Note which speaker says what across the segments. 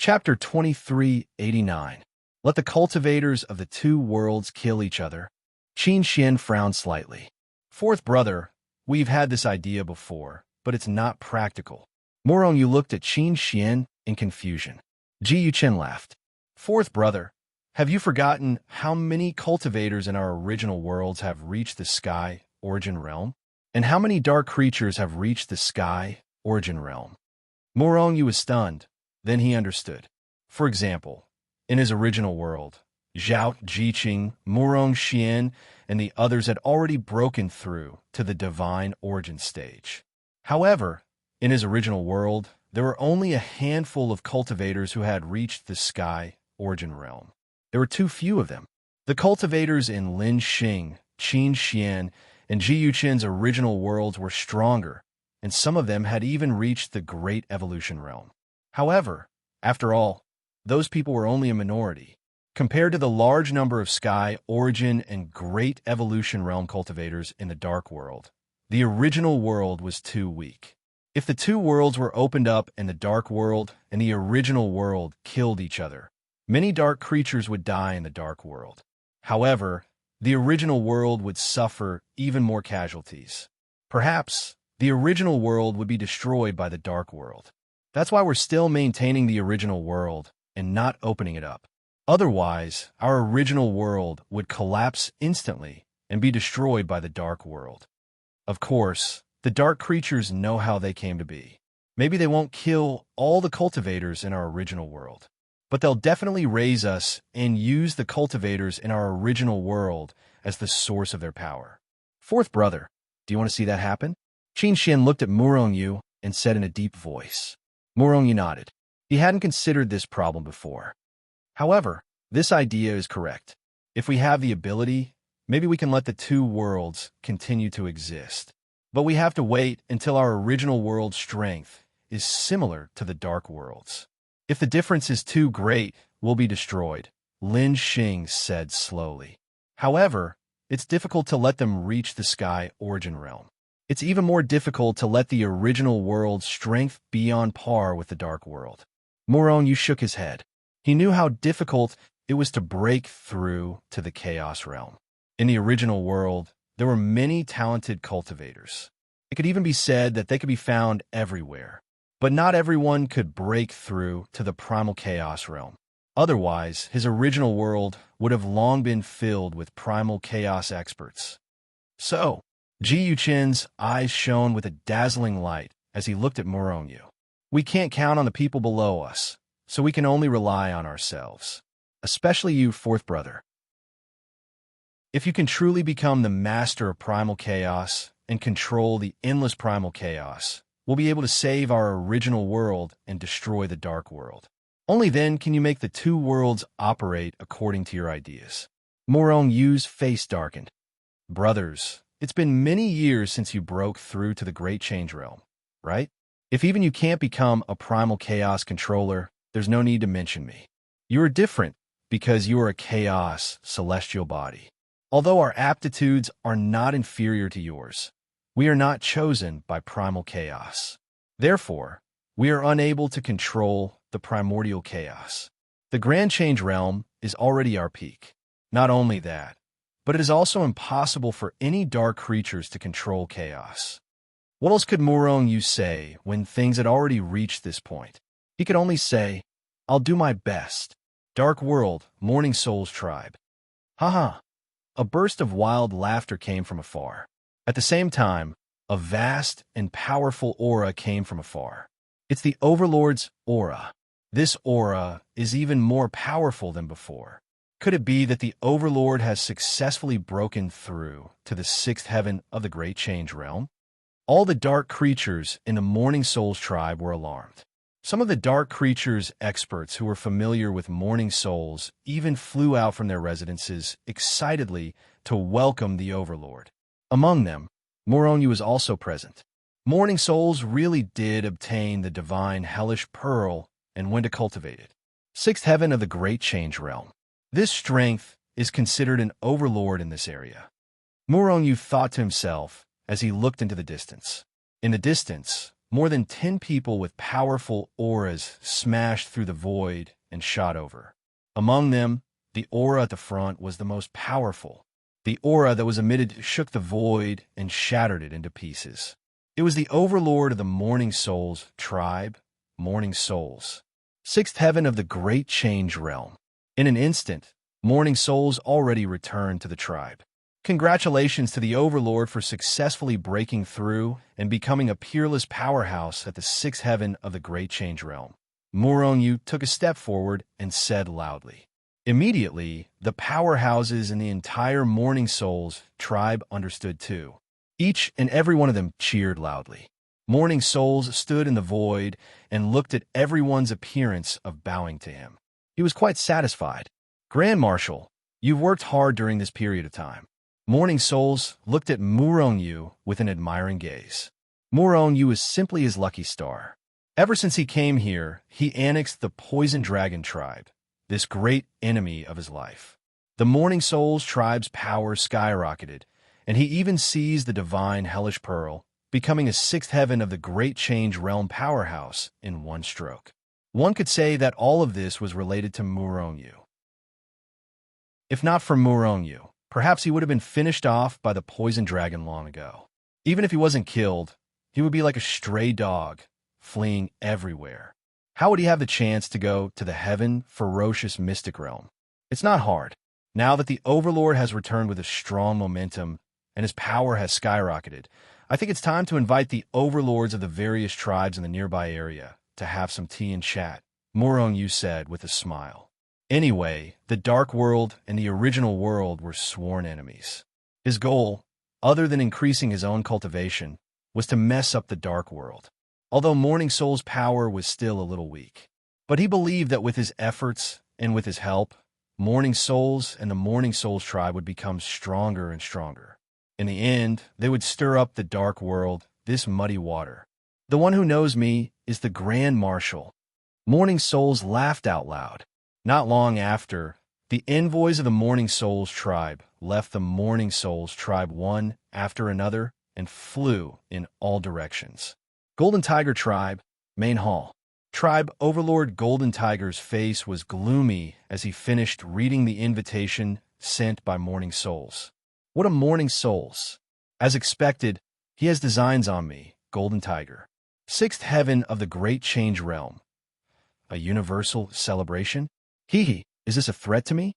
Speaker 1: Chapter 2389. Let the cultivators of the two worlds kill each other. Qin Xian frowned slightly. Fourth brother, we've had this idea before, but it's not practical. Morongyu looked at Qin Xian in confusion. Ji Yuchen laughed. Fourth brother, have you forgotten how many cultivators in our original worlds have reached the sky origin realm? And how many dark creatures have reached the sky origin realm? Morongyu was stunned. Then he understood. For example, in his original world, Zhao Jiqing, Murong Xian, and the others had already broken through to the divine origin stage. However, in his original world, there were only a handful of cultivators who had reached the sky origin realm. There were too few of them. The cultivators in Lin Xing, Qin Xian, and Ji Yuchen's original worlds were stronger, and some of them had even reached the Great Evolution realm. However, after all, those people were only a minority. Compared to the large number of Sky, Origin, and Great Evolution realm cultivators in the Dark World, the original world was too weak. If the two worlds were opened up and the Dark World and the original world killed each other, many dark creatures would die in the Dark World. However, the original world would suffer even more casualties. Perhaps, the original world would be destroyed by the Dark World. That's why we're still maintaining the original world and not opening it up. Otherwise, our original world would collapse instantly and be destroyed by the Dark World. Of course, the dark creatures know how they came to be. Maybe they won't kill all the cultivators in our original world, but they'll definitely raise us and use the cultivators in our original world as the source of their power. Fourth brother, do you want to see that happen? Qin Xian looked at Murongyu and said in a deep voice. Morongyu nodded. He hadn't considered this problem before. However, this idea is correct. If we have the ability, maybe we can let the two worlds continue to exist. But we have to wait until our original world's strength is similar to the Dark World's. If the difference is too great, we'll be destroyed, Lin Xing said slowly. However, it's difficult to let them reach the Sky Origin realm. It's even more difficult to let the original world's strength be on par with the Dark World. Morongyu shook his head. He knew how difficult it was to break through to the Chaos realm. In the original world, there were many talented cultivators. It could even be said that they could be found everywhere. But not everyone could break through to the primal Chaos realm. Otherwise, his original world would have long been filled with primal Chaos experts. So, Ji Yuchen's eyes shone with a dazzling light as he looked at Morongyu. We can't count on the people below us, so we can only rely on ourselves. Especially you, fourth brother. If you can truly become the master of primal chaos and control the endless primal chaos, we'll be able to save our original world and destroy the Dark World. Only then can you make the two worlds operate according to your ideas. Morongyu's face darkened. Brothers, it's been many years since you broke through to the Great Change Realm, right? If even you can't become a primal chaos controller, there's no need to mention me. You are different because you are a chaos celestial body. Although our aptitudes are not inferior to yours, we are not chosen by primal chaos. Therefore, we are unable to control the primordial chaos. The Grand Change Realm is already our peak. Not only that, but it is also impossible for any dark creatures to control chaos. What else could Morongyu say when things had already reached this point? He could only say, I'll do my best. Dark World, Morning Soul's tribe. Haha. A burst of wild laughter came from afar. At the same time, a vast and powerful aura came from afar. It's the Overlord's aura. This aura is even more powerful than before. Could it be that the Overlord has successfully broken through to the sixth heaven of the Great Change Realm? All the dark creatures in the Morning Soul's tribe were alarmed. Some of the dark creatures' experts who were familiar with Morning Souls even flew out from their residences excitedly to welcome the Overlord. Among them, Morongyu was also present. Morning Souls really did obtain the divine hellish pearl and went to cultivate it. Sixth heaven of the Great Change Realm. This strength is considered an overlord in this area. Morongyu thought to himself as he looked into the distance. In the distance, more than 10 people with powerful auras smashed through the void and shot over. Among them, the aura at the front was the most powerful. The aura that was emitted shook the void and shattered it into pieces. It was the overlord of the Morning Souls tribe, Morning Souls, sixth heaven of the Great Change realm. In an instant, Morning Souls already returned to the tribe. Congratulations to the Overlord for successfully breaking through and becoming a peerless powerhouse at the sixth heaven of the Great Change realm. Muronyu took a step forward and said loudly. Immediately, the powerhouses in the entire Morning Souls tribe understood too. Each and every one of them cheered loudly. Morning Souls stood in the void and looked at everyone's appearance of bowing to him. He was quite satisfied. Grand Marshal, you've worked hard during this period of time. Morning Souls looked at Muronyu with an admiring gaze. Muronyu is simply his lucky star. Ever since he came here, he annexed the Poison Dragon tribe, this great enemy of his life. The Morning Souls tribe's power skyrocketed, and he even seized the divine Hellish Pearl, becoming a sixth heaven of the Great Change realm powerhouse in one stroke. One could say that all of this was related to Muronyu. If not for Muronyu, perhaps he would have been finished off by the Poison Dragon long ago. Even if he wasn't killed, he would be like a stray dog, fleeing everywhere. How would he have the chance to go to the heaven ferocious mystic realm? It's not hard. Now that the Overlord has returned with a strong momentum and his power has skyrocketed, I think it's time to invite the overlords of the various tribes in the nearby area to have some tea and chat, Muronyu said with a smile. Anyway, the Dark World and the original world were sworn enemies. His goal, other than increasing his own cultivation, was to mess up the Dark World, although Morning Soul's power was still a little weak. But he believed that with his efforts and with his help, Morning Souls and the Morning Souls tribe would become stronger and stronger. In the end, they would stir up the Dark World, this muddy water. The one who knows me is the Grand Marshal. Morning Souls laughed out loud. Not long after, the envoys of the Morning Souls tribe left the Morning Souls tribe one after another and flew in all directions. Golden Tiger tribe, main hall. Tribe Overlord Golden Tiger's face was gloomy as he finished reading the invitation sent by Morning Souls. What a Morning Souls! As expected, he has designs on me, Golden Tiger. Sixth heaven of the Great Change realm. A universal celebration? Hee, is this a threat to me?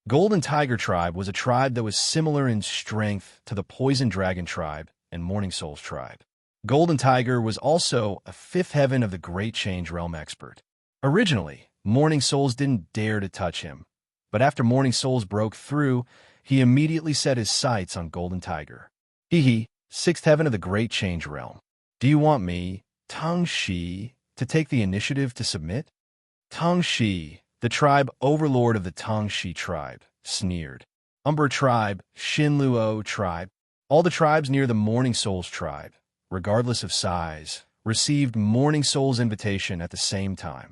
Speaker 1: Golden Tiger tribe was a tribe that was similar in strength to the Poison Dragon tribe and Morning Souls tribe. Golden Tiger was also a fifth heaven of the Great Change realm expert. Originally, Morning Souls didn't dare to touch him, but after Morning Souls broke through, he immediately set his sights on Golden Tiger. Sixth heaven of the Great Change realm. Do you want me, Tang Shi, to take the initiative to submit? Tang Shi, the tribe overlord of the Tang Shi tribe, sneered. Umber tribe, Shinluo tribe, all the tribes near the Morning Souls tribe, regardless of size, received Morning Souls' invitation at the same time.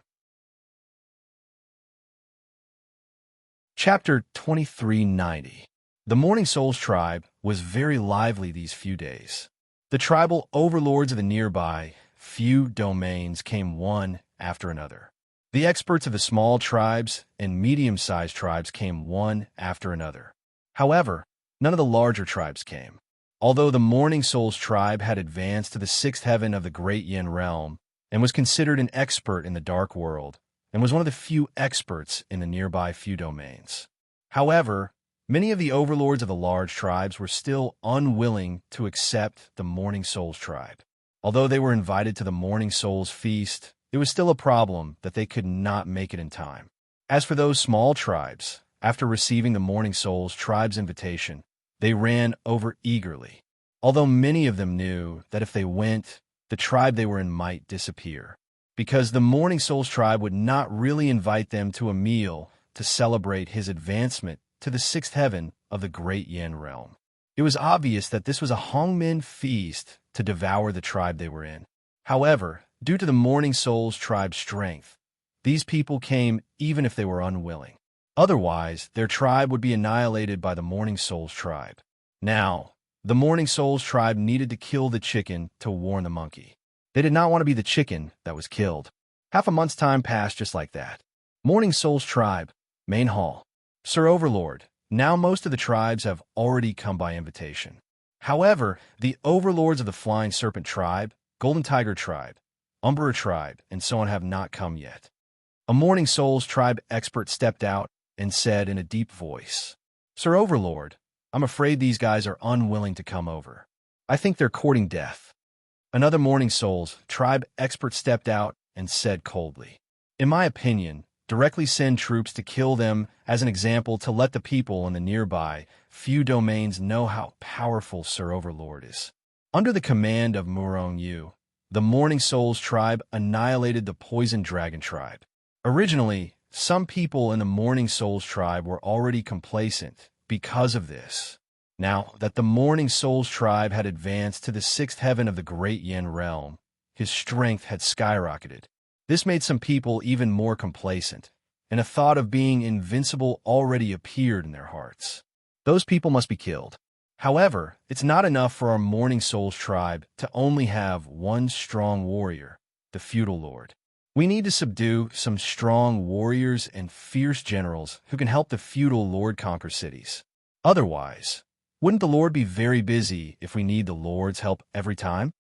Speaker 1: Chapter 2390. The Morning Souls tribe was very lively these few days. The tribal overlords of the nearby few domains came one after another. The experts of the small tribes and medium-sized tribes came one after another. However, none of the larger tribes came. Although the Morning Souls tribe had advanced to the sixth heaven of the Great Yin realm and was considered an expert in the Dark World, and was one of the few experts in the nearby few domains. However, many of the overlords of the large tribes were still unwilling to accept the Morning Souls tribe. Although they were invited to the Morning Souls feast, it was still a problem that they could not make it in time. As for those small tribes, after receiving the Morning Souls tribe's invitation, they ran over eagerly, although many of them knew that if they went, the tribe they were in might disappear, because the Morning Souls tribe would not really invite them to a meal to celebrate his advancement to the sixth heaven of the Great Yin realm. It was obvious that this was a Hongmen feast to devour the tribe they were in. However, due to the Morning Souls tribe's strength, these people came even if they were unwilling. Otherwise, their tribe would be annihilated by the Morning Souls tribe. Now, the Morning Souls tribe needed to kill the chicken to warn the monkey. They did not want to be the chicken that was killed. Half a month's time passed just like that. Morning Souls Tribe, Main Hall. Sir Overlord, now most of the tribes have already come by invitation. However, the overlords of the Flying Serpent Tribe, Golden Tiger Tribe, Umbra Tribe, and so on have not come yet. A Morning Souls Tribe expert stepped out and said in a deep voice, Sir Overlord, I'm afraid these guys are unwilling to come over. I think they're courting death. Another Morning Souls Tribe expert stepped out and said coldly, in my opinion, directly send troops to kill them as an example to let the people in the nearby few domains know how powerful Sir Overlord is. Under the command of Murong Yu, the Morning Souls Tribe annihilated the Poison Dragon Tribe. Originally, some people in the Morning Souls Tribe were already complacent because of this. Now that the Morning Souls Tribe had advanced to the sixth heaven of the Great Yin realm, his strength had skyrocketed. This made some people even more complacent, and a thought of being invincible already appeared in their hearts. Those people must be killed. However, it's not enough for our Morning Souls Tribe to only have one strong warrior, the Feudal Lord. We need to subdue some strong warriors and fierce generals who can help the Feudal Lord conquer cities. Otherwise, wouldn't the Lord be very busy if we need the Lord's help every time?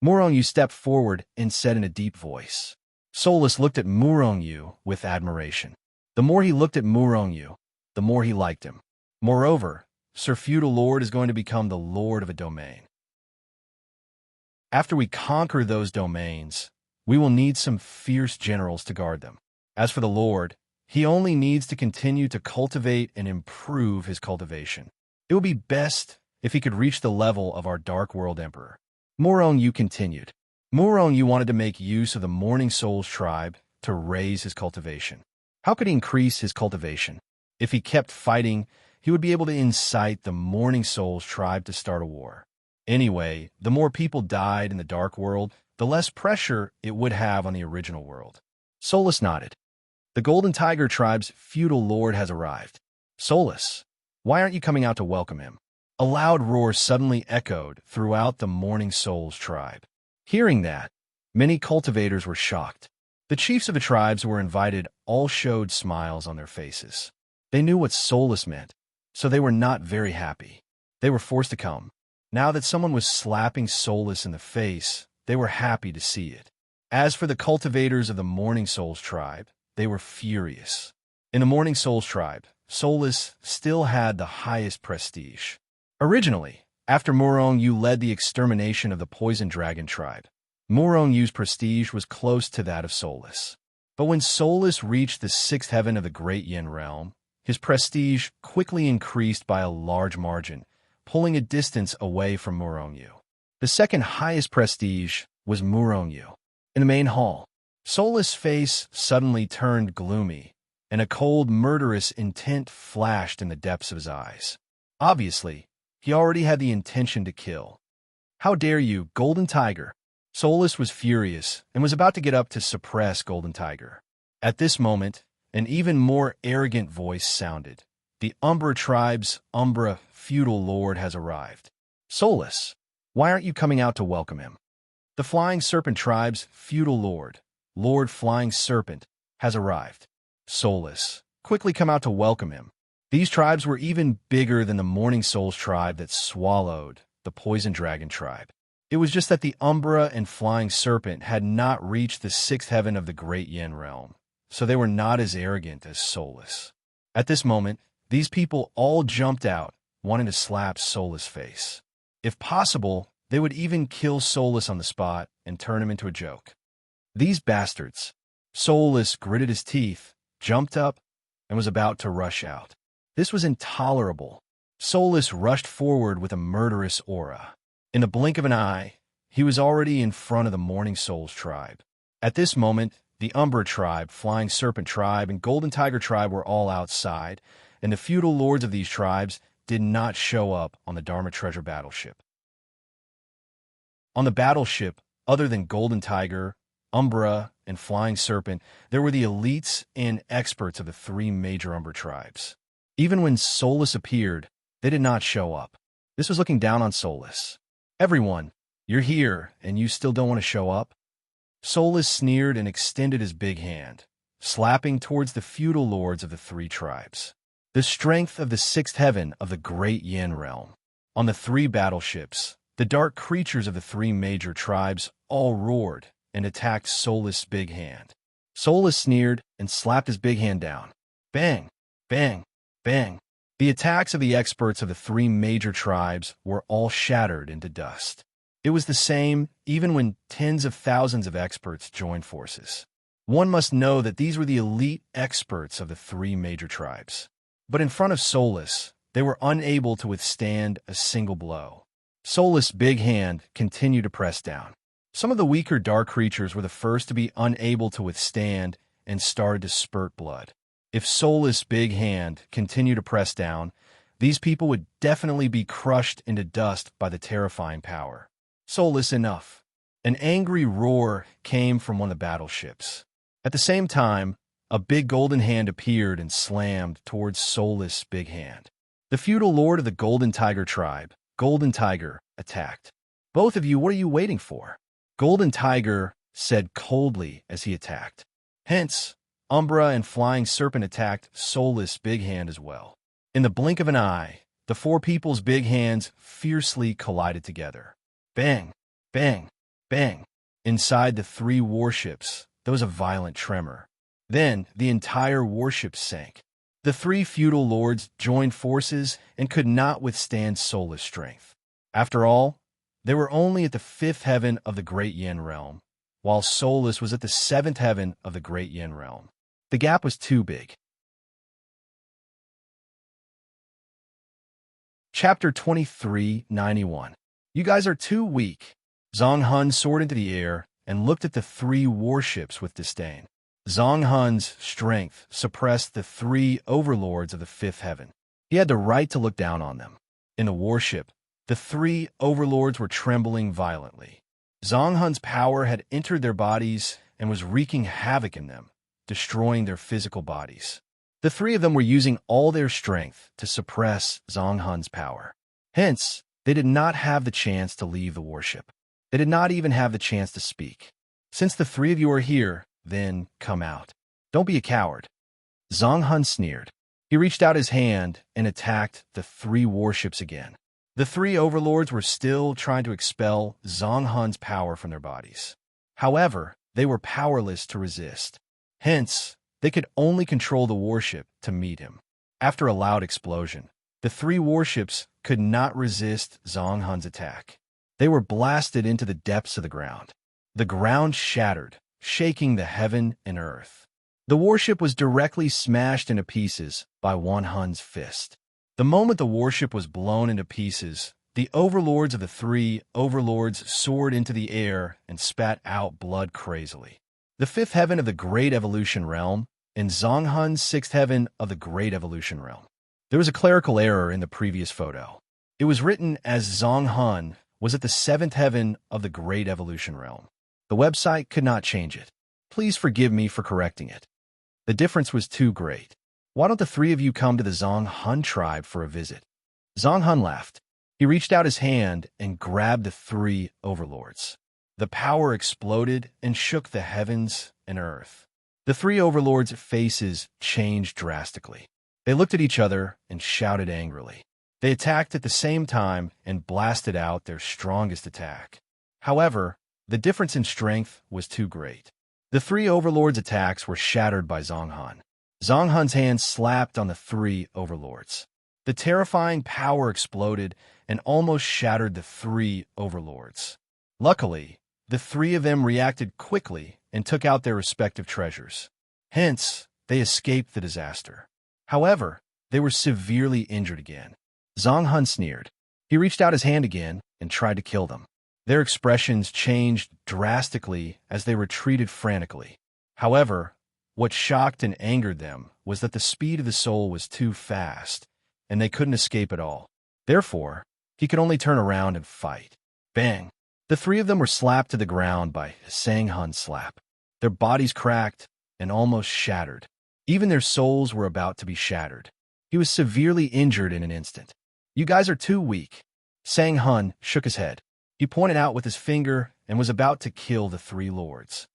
Speaker 1: Murong Yu stepped forward and said in a deep voice. Solus looked at Murong Yu with admiration. The more he looked at Murong Yu, the more he liked him. Moreover, Sir Feudal Lord is going to become the Lord of a domain. After we conquer those domains, we will need some fierce generals to guard them. As for the Lord, he only needs to continue to cultivate and improve his cultivation. It would be best if he could reach the level of our Dark World Emperor. Murong Yu continued. Murong Yu wanted to make use of the Morning Souls Tribe to raise his cultivation. How could he increase his cultivation? If he kept fighting, he would be able to incite the Morning Souls Tribe to start a war. Anyway, the more people died in the Dark World, the less pressure it would have on the original world. Solus nodded. The Golden Tiger Tribe's feudal lord has arrived. Solus, why aren't you coming out to welcome him? A loud roar suddenly echoed throughout the Morning Souls Tribe. Hearing that, many cultivators were shocked. The chiefs of the tribes who were invited all showed smiles on their faces. They knew what Solus meant, so they were not very happy. They were forced to come. Now that someone was slapping Solus in the face, they were happy to see it. As for the cultivators of the Morning Souls Tribe, they were furious. In the Morning Souls Tribe, Solus still had the highest prestige. Originally, after Murong Yu led the extermination of the Poison Dragon Tribe, Murong Yu's prestige was close to that of Solus. But when Solus reached the sixth heaven of the Great Yin realm, his prestige quickly increased by a large margin, pulling a distance away from Murong Yu. The second highest prestige was Murong Yu. In the main hall, Solus' face suddenly turned gloomy, and a cold, murderous intent flashed in the depths of his eyes. Obviously, he already had the intention to kill. How dare you, Golden Tiger? Solus was furious and was about to get up to suppress Golden Tiger. At this moment, an even more arrogant voice sounded. The Umbra Tribe's Umbra feudal lord has arrived. Solus, why aren't you coming out to welcome him? The Flying Serpent Tribe's feudal lord, Lord Flying Serpent, has arrived. Solus, quickly come out to welcome him. These tribes were even bigger than the Morning Souls Tribe that swallowed the Poison Dragon Tribe. It was just that the Umbra and Flying Serpent had not reached the sixth heaven of the Great Yin realm, so they were not as arrogant as Solus. At this moment, these people all jumped out, wanting to slap Solus' face. If possible, they would even kill Solus on the spot and turn him into a joke. These bastards. Solus gritted his teeth, jumped up, and was about to rush out. This was intolerable. Solus rushed forward with a murderous aura. In the blink of an eye, he was already in front of the Morning Souls Tribe. At this moment, the Umbra Tribe, Flying Serpent Tribe, and Golden Tiger Tribe were all outside, and the feudal lords of these tribes did not show up on the Dharma Treasure battleship. On the battleship, other than Golden Tiger, Umbra, and Flying Serpent, there were the elites and experts of the three major Umbra tribes. Even when Solus appeared, they did not show up. This was looking down on Solus. Everyone, You're here, and you still don't want to show up? Solus sneered and extended his big hand, slapping towards the feudal lords of the three tribes. The strength of the sixth heaven of the great Yin realm. On the three battleships, the dark creatures of the three major tribes all roared and attacked Solus' big hand. Solus sneered and slapped his big hand down. Bang! Bang! Bang! The attacks of the experts of the three major tribes were all shattered into dust. It was the same even when tens of thousands of experts joined forces. One must know that these were the elite experts of the three major tribes. But in front of Solus, they were unable to withstand a single blow. Solus' big hand continued to press down. Some of the weaker dark creatures were the first to be unable to withstand and started to spurt blood. If Solus' big hand continued to press down, these people would definitely be crushed into dust by the terrifying power. Solus, enough. An angry roar came from one of the battleships. At the same time, a big golden hand appeared and slammed towards Solus' big hand. The feudal lord of the Golden Tiger tribe, Golden Tiger, attacked. Both of you, what are you waiting for? Golden Tiger said coldly as he attacked. Hence, Umbra and Flying Serpent attacked Solus' big hand as well. In the blink of an eye, the four people's big hands fiercely collided together. Bang! Bang! Bang! Inside the three warships, there was a violent tremor. Then the entire warship sank. The three feudal lords joined forces and could not withstand Solus' strength. After all, they were only at the fifth heaven of the Great Yin realm, while Solus was at the seventh heaven of the Great Yin realm. The gap was too big. Chapter 23:91. You guys are too weak. Zhang Hun soared into the air and looked at the three warships with disdain. Zhang Hun's strength suppressed the three overlords of the fifth heaven. He had the right to look down on them. In the warship, the three overlords were trembling violently. Zhang Hun's power had entered their bodies and was wreaking havoc in them, destroying their physical bodies. The three of them were using all their strength to suppress Zhang Hun's power. Hence, they did not have the chance to leave the warship. They did not even have the chance to speak. Since the three of you are here, then come out. Don't be a coward. Zhang Hun sneered. He reached out his hand and attacked the three warships again. The three overlords were still trying to expel Zhang Hun's power from their bodies. However, they were powerless to resist. Hence, they could only control the warship to meet him. After a loud explosion, the three warships could not resist Zhang Hun's attack. They were blasted into the depths of the ground. The ground shattered, shaking the heaven and earth. The warship was directly smashed into pieces by Wan Hun's fist. The moment the warship was blown into pieces, the overlords of the three overlords soared into the air and spat out blood crazily. The fifth heaven of the Great Evolution Realm and Zhang Hun's sixth heaven of the Great Evolution Realm. There was a clerical error in the previous photo. It was written as Zhang Hun was at the seventh heaven of the Great Evolution Realm. The website could not change it. Please forgive me for correcting it. The difference was too great. Why don't the three of you come to the Zhang Hun tribe for a visit? Zhang Hun laughed. He reached out his hand and grabbed the three overlords. The power exploded and shook the heavens and earth. The three overlords' faces changed drastically. They looked at each other and shouted angrily. They attacked at the same time and blasted out their strongest attack. However, the difference in strength was too great. The three overlords' attacks were shattered by Zhang Hun. Zhang Hun's hand slapped on the three overlords. The terrifying power exploded and almost shattered the three overlords. Luckily, the three of them reacted quickly and took out their respective treasures. Hence, they escaped the disaster. However, they were severely injured again. Zhang Hun sneered. He reached out his hand again and tried to kill them. Their expressions changed drastically as they retreated frantically. However, what shocked and angered them was that the speed of the soul was too fast, and they couldn't escape at all. Therefore, he could only turn around and fight. Bang! The three of them were slapped to the ground by Zhang Hun's slap. Their bodies cracked and almost shattered. Even their souls were about to be shattered. He was severely injured in an instant. You guys are too weak. Zhang Hun shook his head. He pointed out with his finger and was about to kill the three lords.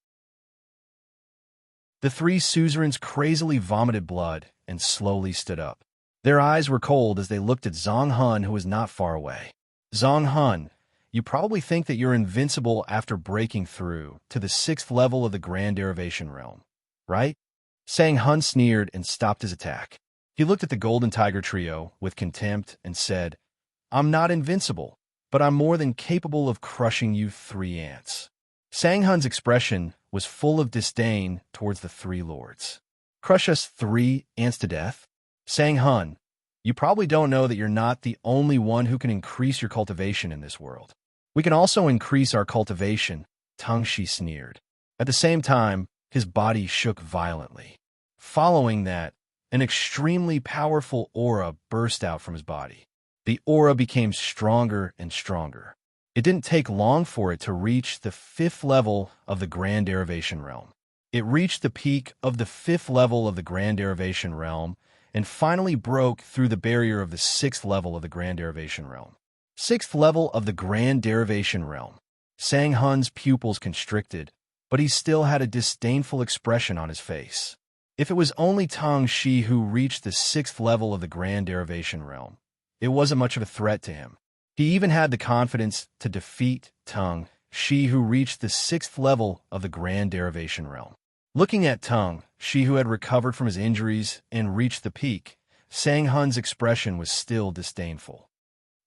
Speaker 1: The three suzerains crazily vomited blood and slowly stood up. Their eyes were cold as they looked at Zhang Hun, who was not far away. Zhang Hun, you probably think that you're invincible after breaking through to the 6th level of the Grand Derivation Realm, right? Zhang Hun sneered and stopped his attack. He looked at the Golden Tiger trio with contempt and said, I'm not invincible, but I'm more than capable of crushing you three ants. Zhang Hun's expression was full of disdain towards the three lords. Crush us three ants to death? Zhang Hun, you probably don't know that you're not the only one who can increase your cultivation in this world. We can also increase our cultivation, Tang Shi sneered. At the same time, his body shook violently. Following that, an extremely powerful aura burst out from his body. The aura became stronger and stronger. It didn't take long for it to reach the 5th level of the Grand Derivation Realm. It reached the peak of the 5th level of the Grand Derivation Realm and finally broke through the barrier of the 6th level of the Grand Derivation Realm. 6th level of the Grand Derivation Realm. Zhang Hun's pupils constricted, but he still had a disdainful expression on his face. If it was only Tang Shi who reached the 6th level of the Grand Derivation Realm, it wasn't much of a threat to him. He even had the confidence to defeat Tang Shi, who reached the 6th level of the Grand Derivation Realm. Looking at Tang Shi, who had recovered from his injuries and reached the peak, Zhang Hun's expression was still disdainful.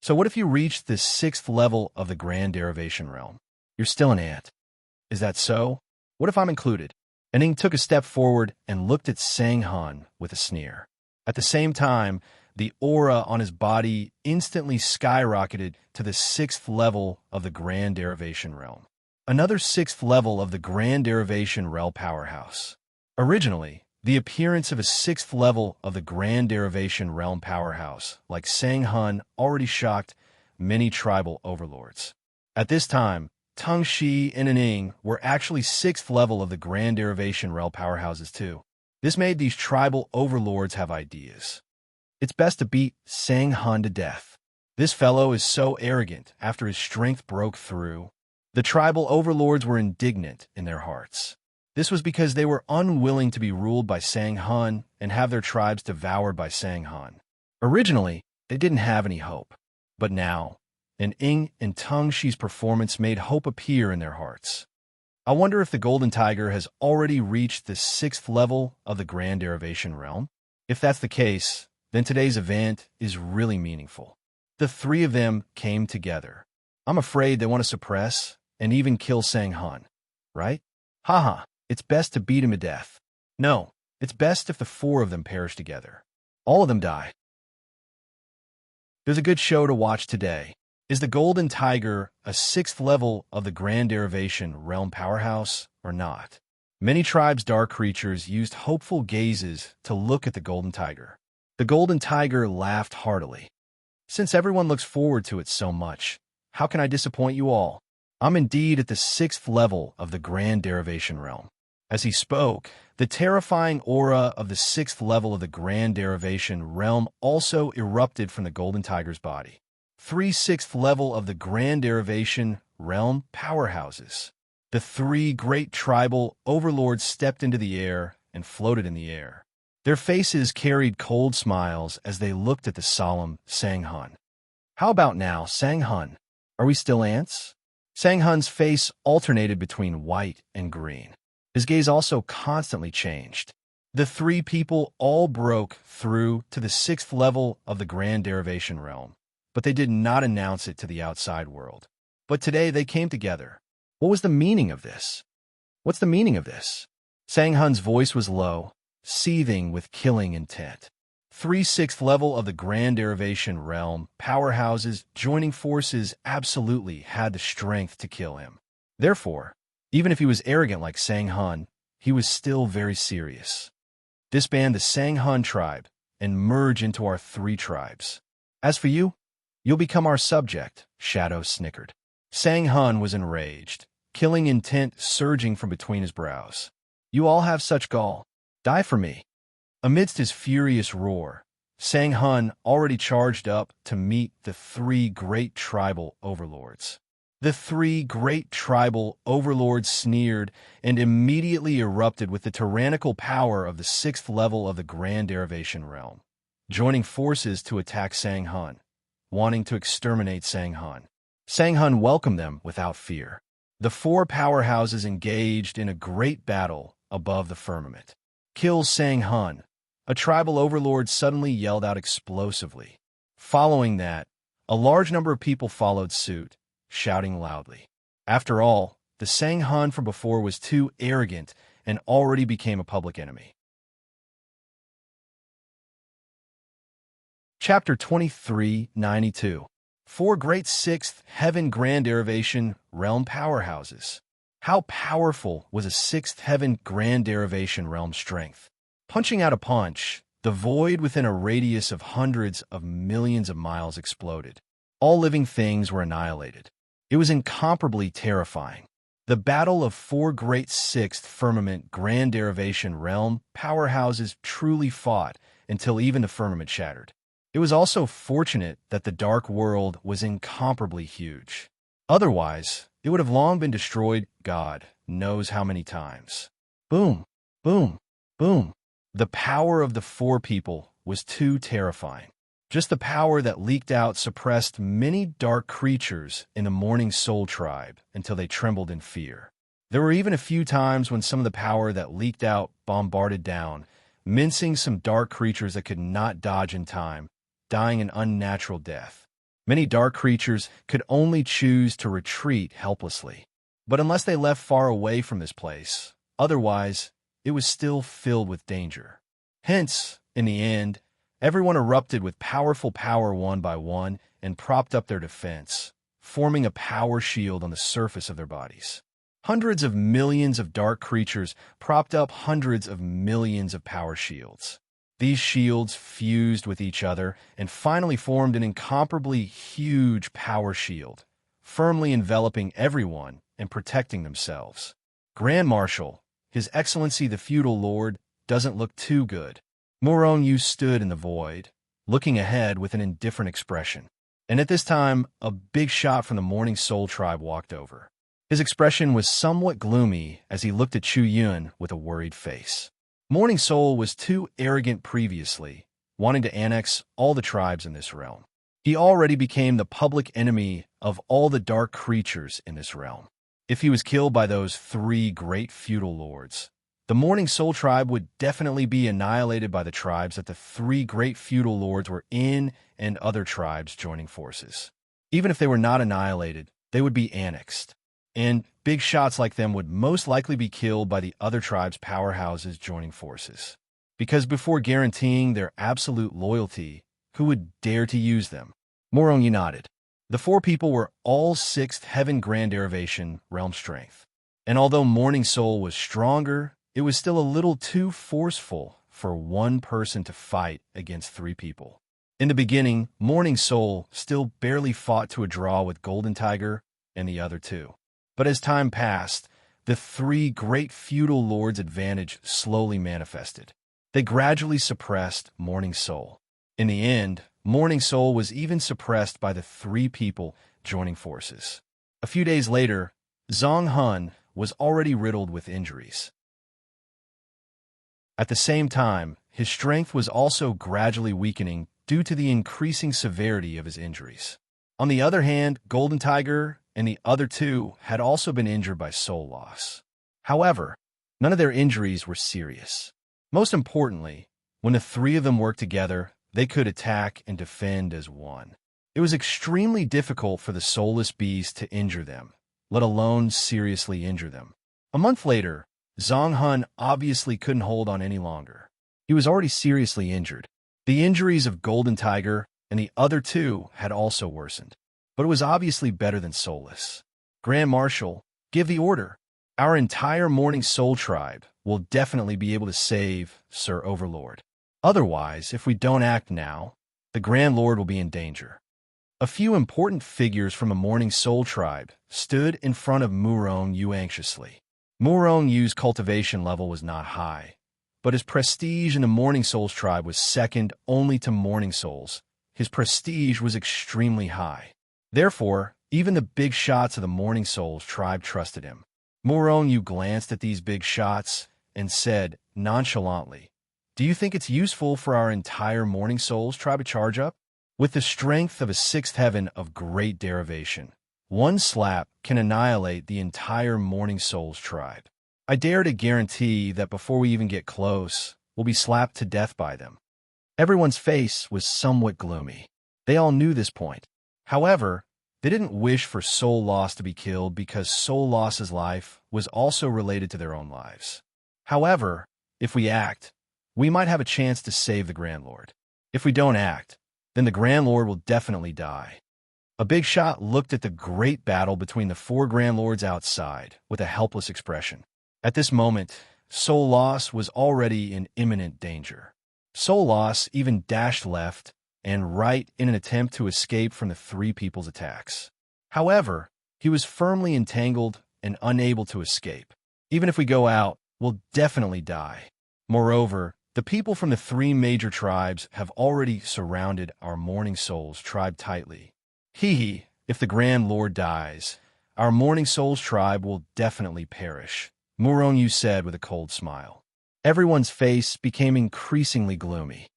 Speaker 1: So what if you reached the 6th level of the Grand Derivation Realm? You're still an ant. Is that so? What if I'm included? And Ning took a step forward and looked at Zhang Hun with a sneer. At the same time, the aura on his body instantly skyrocketed to the 6th level of the Grand Derivation Realm. Another 6th level of the Grand Derivation Realm powerhouse. Originally, the appearance of a 6th level of the Grand Derivation Realm powerhouse, like Zhang Hun, already shocked many tribal overlords. At this time, Tang Shi and Ning were actually 6th level of the Grand Derivation Realm powerhouses too. This made these tribal overlords have ideas. It's best to beat Zhang Hun to death. This fellow is so arrogant after his strength broke through. The tribal overlords were indignant in their hearts. This was because they were unwilling to be ruled by Zhang Hun and have their tribes devoured by Zhang Hun. Originally, they didn't have any hope. But now, Ning and Tang Shi's performance made hope appear in their hearts. I wonder if the Golden Tiger has already reached the 6th level of the Grand Derivation Realm. If that's the case, then today's event is really meaningful. The three of them came together. I'm afraid they want to suppress and even kill Zhang Hun, right? Haha, it's best to beat him to death. No, it's best if the four of them perish together. All of them die. There's a good show to watch today. Is the Golden Tiger a 6th level of the Grand Derivation Realm powerhouse or not? Many tribes' dark creatures used hopeful gazes to look at the Golden Tiger. The Golden Tiger laughed heartily. Since everyone looks forward to it so much, how can I disappoint you all? I'm indeed at the 6th level of the Grand Derivation Realm. As he spoke, the terrifying aura of the 6th level of the Grand Derivation Realm also erupted from the Golden Tiger's body. 3 6th level of the Grand Derivation Realm powerhouses. The three great tribal overlords stepped into the air and floated in the air. Their faces carried cold smiles as they looked at the solemn Zhang Hun. How about now, Zhang Hun? Are we still ants? Zhang Hun's face alternated between white and green. His gaze also constantly changed. The three people all broke through to the 6th level of the Grand Derivation Realm, but they did not announce it to the outside world. But today they came together. What was the meaning of this? What's the meaning of this? Zhang Hun's voice was low, seething with killing intent. 3 6th level of the Grand Derivation Realm powerhouses joining forces absolutely had the strength to kill him. Therefore, even if he was arrogant like Zhang Hun, he was still very serious. Disband the Zhang Hun tribe and merge into our 3 tribes. As for you, you'll become our subject, Shadow snickered. Zhang Hun was enraged, killing intent surging from between his brows. You all have such gall. Die for me. Amidst his furious roar, Zhang Hun already charged up to meet the 3 great tribal overlords. The three great tribal overlords sneered and immediately erupted with the tyrannical power of the sixth level of the Grand Derivation realm, joining forces to attack Sang-hun, wanting to exterminate Sang-hun. Sang-hun welcomed them without fear. The four powerhouses engaged in a great battle above the firmament. "Kill Sang-hun," a tribal overlord suddenly yelled out explosively. Following that, a large number of people followed suit, shouting loudly. After all, the Sang-hun from before was too arrogant and already became a public enemy. Chapter 2392. Four great sixth heaven grand derivation realm powerhouses. How powerful was a sixth heaven grand derivation realm strength? Punching out a punch, the void within a radius of hundreds of millions of miles exploded. All living things were annihilated. It was incomparably terrifying. The battle of four great sixth firmament grand derivation realm powerhouses truly fought until even the firmament shattered. It was also fortunate that the dark world was incomparably huge. Otherwise, it would have long been destroyed God knows how many times. Boom, boom, boom. The power of the four people was too terrifying. Just the power that leaked out suppressed many dark creatures in the Morning Soul tribe until they trembled in fear. There were even a few times when some of the power that leaked out bombarded down, mincing some dark creatures that could not dodge in time, dying an unnatural death. Many dark creatures could only choose to retreat helplessly. But unless they left far away from this place, otherwise, it was still filled with danger. Hence, in the end, everyone erupted with powerful power one by one and propped up their defense, forming a power shield on the surface of their bodies. Hundreds of millions of dark creatures propped up hundreds of millions of power shields. These shields fused with each other and finally formed an incomparably huge power shield, firmly enveloping everyone and protecting themselves. Grand Marshal, His Excellency the Feudal Lord, doesn't look too good. Morong Yu stood in the void, looking ahead with an indifferent expression. And at this time, a big shot from the Morning Soul tribe walked over. His expression was somewhat gloomy as he looked at Chu Yun with a worried face. Morning Soul was too arrogant previously, wanting to annex all the tribes in this realm. He already became the public enemy of all the dark creatures in this realm. If he was killed by those three great feudal lords, the Morning Soul tribe would definitely be annihilated by the tribes that the three great feudal lords were in and other tribes joining forces. Even if they were not annihilated, they would be annexed. And big shots like them would most likely be killed by the other tribes' powerhouses joining forces. Because before guaranteeing their absolute loyalty, who would dare to use them? Morong Yu nodded. The four people were all sixth heaven grand derivation realm strength. And although Morning Soul was stronger, it was still a little too forceful for one person to fight against three people. In the beginning, Morning Soul still barely fought to a draw with Golden Tiger and the other two. But as time passed, the three great feudal lords' advantage slowly manifested. They gradually suppressed Morning Soul. In the end, Morning Soul was even suppressed by the three people joining forces. A few days later, Zhang Hun was already riddled with injuries. At the same time, his strength was also gradually weakening due to the increasing severity of his injuries. On the other hand, Golden Tiger and the other two had also been injured by soul loss. However, none of their injuries were serious. Most importantly, when the three of them worked together, they could attack and defend as one. It was extremely difficult for the soulless beast to injure them, let alone seriously injure them. A month later, Zhang Hun obviously couldn't hold on any longer. He was already seriously injured. The injuries of Golden Tiger and the other two had also worsened. But it was obviously better than soulless. Grand Marshal, give the order. Our entire Morning Soul tribe will definitely be able to save Sir Overlord. Otherwise, if we don't act now, the Grand Lord will be in danger. A few important figures from the Morning Soul tribe stood in front of Morong Yu anxiously. Morong Yu's cultivation level was not high, but his prestige in the Morning Souls tribe was second only to Morning Souls. His prestige was extremely high. Therefore, Even the big shots of the Morning Souls tribe trusted him. Murong glanced at these big shots and said nonchalantly, "Do you think it's useful for our entire Morning Souls tribe to charge up? With the strength of a sixth heaven of great derivation, one slap can annihilate the entire Morning Souls tribe. I dare to guarantee that before we even get close, we'll be slapped to death by them." Everyone's face was somewhat gloomy. They all knew this point. However, they didn't wish for Soul Loss to be killed because Soul Loss's life was also related to their own lives. However, if we act, we might have a chance to save the Grand Lord. If we don't act, then the Grand Lord will definitely die. A big shot looked at the great battle between the four Grand Lords outside with a helpless expression. At this moment, Soul Loss was already in imminent danger. Soul Loss even dashed left and right in an attempt to escape from the three people's attacks. However, he was firmly entangled and unable to escape. Even if we go out, we'll definitely die. Moreover, the people from the three major tribes have already surrounded our Morning Souls tribe tightly. If the Grand Lord dies, our Morning Souls tribe will definitely perish, Murong said with a cold smile. Everyone's face became increasingly gloomy.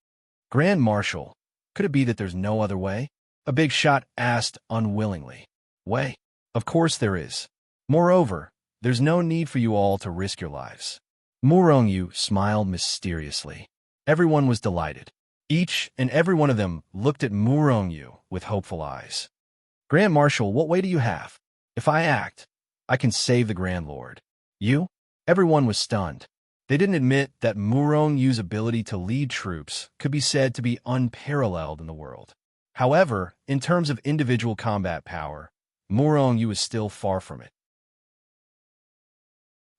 Speaker 1: Grand Marshal, could it be that there's no other way? A big shot asked unwillingly. Way? Of course there is. Moreover, there's no need for you all to risk your lives. Murong smiled mysteriously. Everyone was delighted. Each and every one of them looked at Murong with hopeful eyes. Grand Marshal, what way do you have? If I act, I can save the Grand Lord. You? Everyone was stunned. They didn't admit that Murong's ability to lead troops could be said to be unparalleled in the world. However, in terms of individual combat power, Murong is still far from it.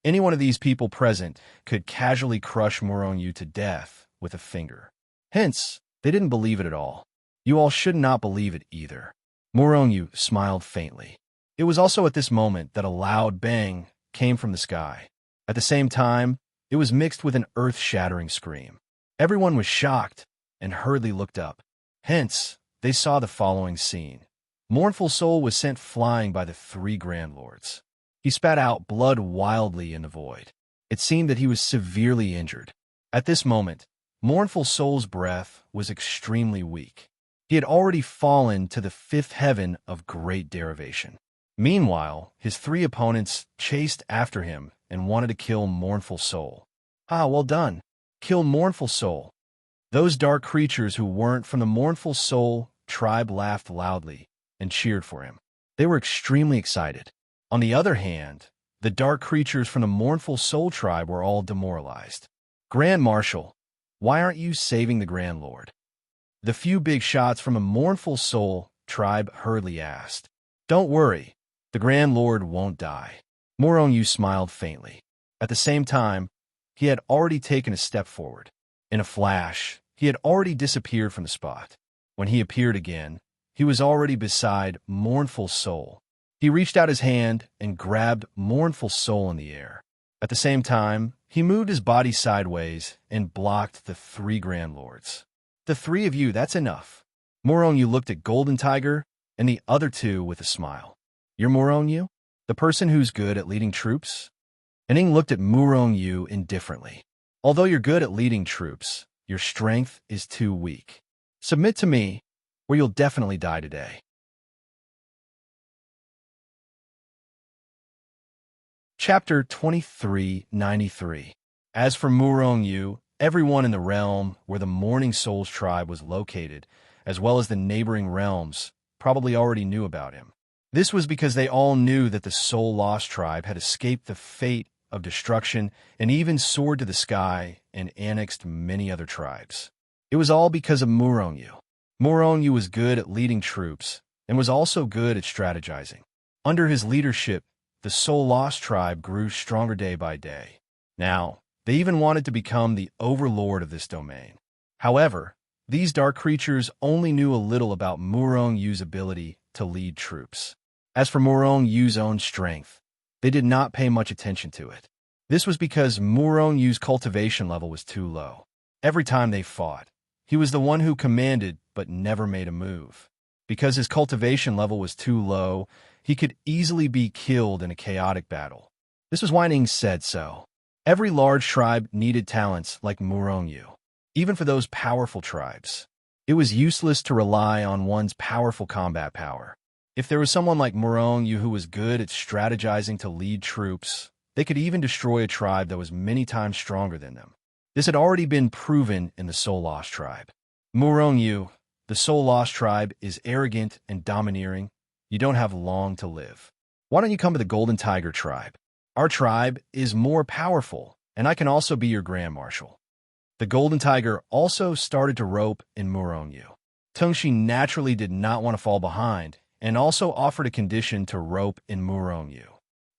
Speaker 1: Any one of these people present could casually crush Murong to death with a finger. Hence, they didn't believe it at all. You all should not believe it either. Murong smiled faintly. It was also at this moment that a loud bang came from the sky. At the same time, it was mixed with an earth-shattering scream. Everyone was shocked and hurriedly looked up. Hence, they saw the following scene. Mournful Soul was sent flying by the three Grand Lords. He spat out blood wildly in the void. It seemed that he was severely injured. At this moment, Mournful Soul's breath was extremely weak. He had already fallen to the fifth heaven of great derivation. Meanwhile, his three opponents chased after him and wanted to kill Mournful Soul. Ah, well done. Kill Mournful Soul. Those dark creatures who weren't from the Mournful Soul tribe laughed loudly and cheered for him. They were extremely excited. On the other hand, the dark creatures from the Mournful Soul tribe were all demoralized. Grand Marshal, why aren't you saving the Grand Lord? The few big shots from a Mournful Soul tribe hurriedly asked. Don't worry, the Grand Lord won't die. Murong smiled faintly. At the same time, he had already taken a step forward. In a flash, he had already disappeared from the spot. When he appeared again, he was already beside Mournful Soul. He reached out his hand and grabbed Mournful Soul in the air. At the same time, he moved his body sideways and blocked the three Grand Lords. The three of you, that's enough. Murong looked at Golden Tiger and the other two with a smile. You're Murong? The person who's good at leading troops? Ning looked at Murong indifferently. Although you're good at leading troops, your strength is too weak. Submit to me, or you'll definitely die today. Chapter 2393. As for Murong, everyone in the realm where the Morning Souls tribe was located, as well as the neighboring realms, probably already knew about him. This was because they all knew that the Soul Lost tribe had escaped the fate of destruction and even soared to the sky and annexed many other tribes. It was all because of Murong. Murong was good at leading troops and was also good at strategizing. Under his leadership, the Soul Lost tribe grew stronger day by day. Now, they even wanted to become the overlord of this domain. However, these dark creatures only knew a little about Murong's ability to lead troops. As for Murong's own strength, they did not pay much attention to it. This was because Murong's cultivation level was too low. Every time they fought, he was the one who commanded but never made a move. Because his cultivation level was too low, he could easily be killed in a chaotic battle. This was why Ning said so. Every large tribe needed talents like Murongyu. Even for those powerful tribes, it was useless to rely on one's powerful combat power. If there was someone like Murongyu who was good at strategizing to lead troops, they could even destroy a tribe that was many times stronger than them. This had already been proven in the Soul Lost tribe. Murongyu, the Soul Lost tribe, is arrogant and domineering. You don't have long to live. Why don't you come to the Golden Tiger tribe? Our tribe is more powerful, and I can also be your Grand Marshal. The Golden Tiger also started to rope in Murongyu. Tengshi naturally did not want to fall behind, and also offered a condition to rope in Murongyu.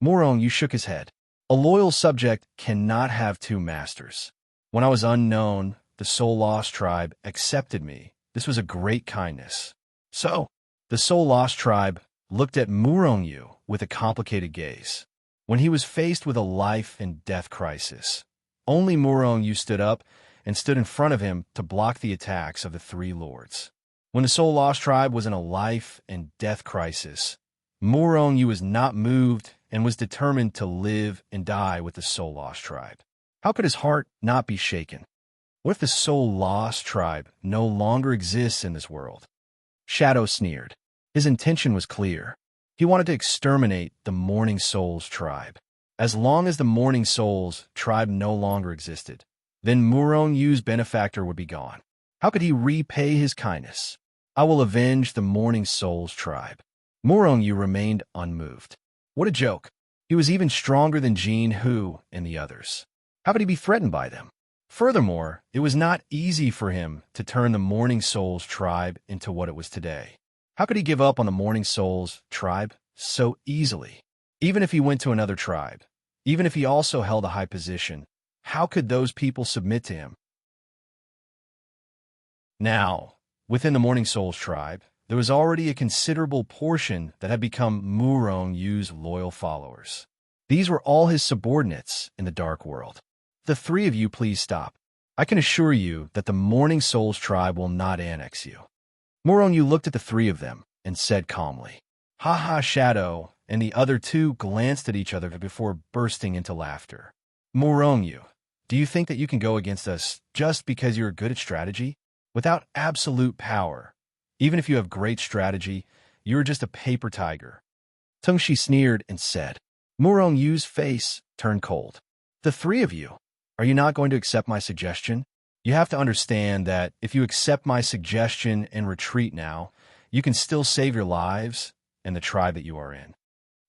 Speaker 1: Murongyu shook his head. A loyal subject cannot have two masters. When I was unknown, the Soul Lost tribe accepted me. This was a great kindness. So, the Soul Lost tribe looked at Murongyu with a complicated gaze. When he was faced with a life and death crisis, only Murongyu stood up and stood in front of him to block the attacks of the three lords. When the Soul Lost tribe was in a life and death crisis, Murongyu was not moved and was determined to live and die with the Soul Lost tribe. How could his heart not be shaken? What if the Soul Lost tribe no longer exists in this world? Shadow sneered. His intention was clear. He wanted to exterminate the Morning Souls tribe. As long as the Morning Souls tribe no longer existed, then Murongyu's benefactor would be gone. How could he repay his kindness? I will avenge the Morning Souls tribe. Murongyu remained unmoved. What a joke. He was even stronger than Jin Hu and the others. How could he be threatened by them? Furthermore, it was not easy for him to turn the Morning Souls tribe into what it was today. How could he give up on the Morning Souls tribe so easily? Even if he went to another tribe, even if he also held a high position, how could those people submit to him? Now, within the Morning Souls tribe, there was already a considerable portion that had become Murongyu's loyal followers. These were all his subordinates in the Dark World. The three of you please stop. I can assure you that the Morning Souls tribe will not annex you. Murongyu looked at the three of them and said calmly, "Ha ha, Shadow," and the other two glanced at each other before bursting into laughter. Murongyu, do you think that you can go against us just because you're good at strategy? Without absolute power, even if you have great strategy, you're just a paper tiger. Tengshi sneered and said. Murongyu's face turned cold. The three of you, are you not going to accept my suggestion? You have to understand that if you accept my suggestion and retreat now, you can still save your lives and the tribe that you are in.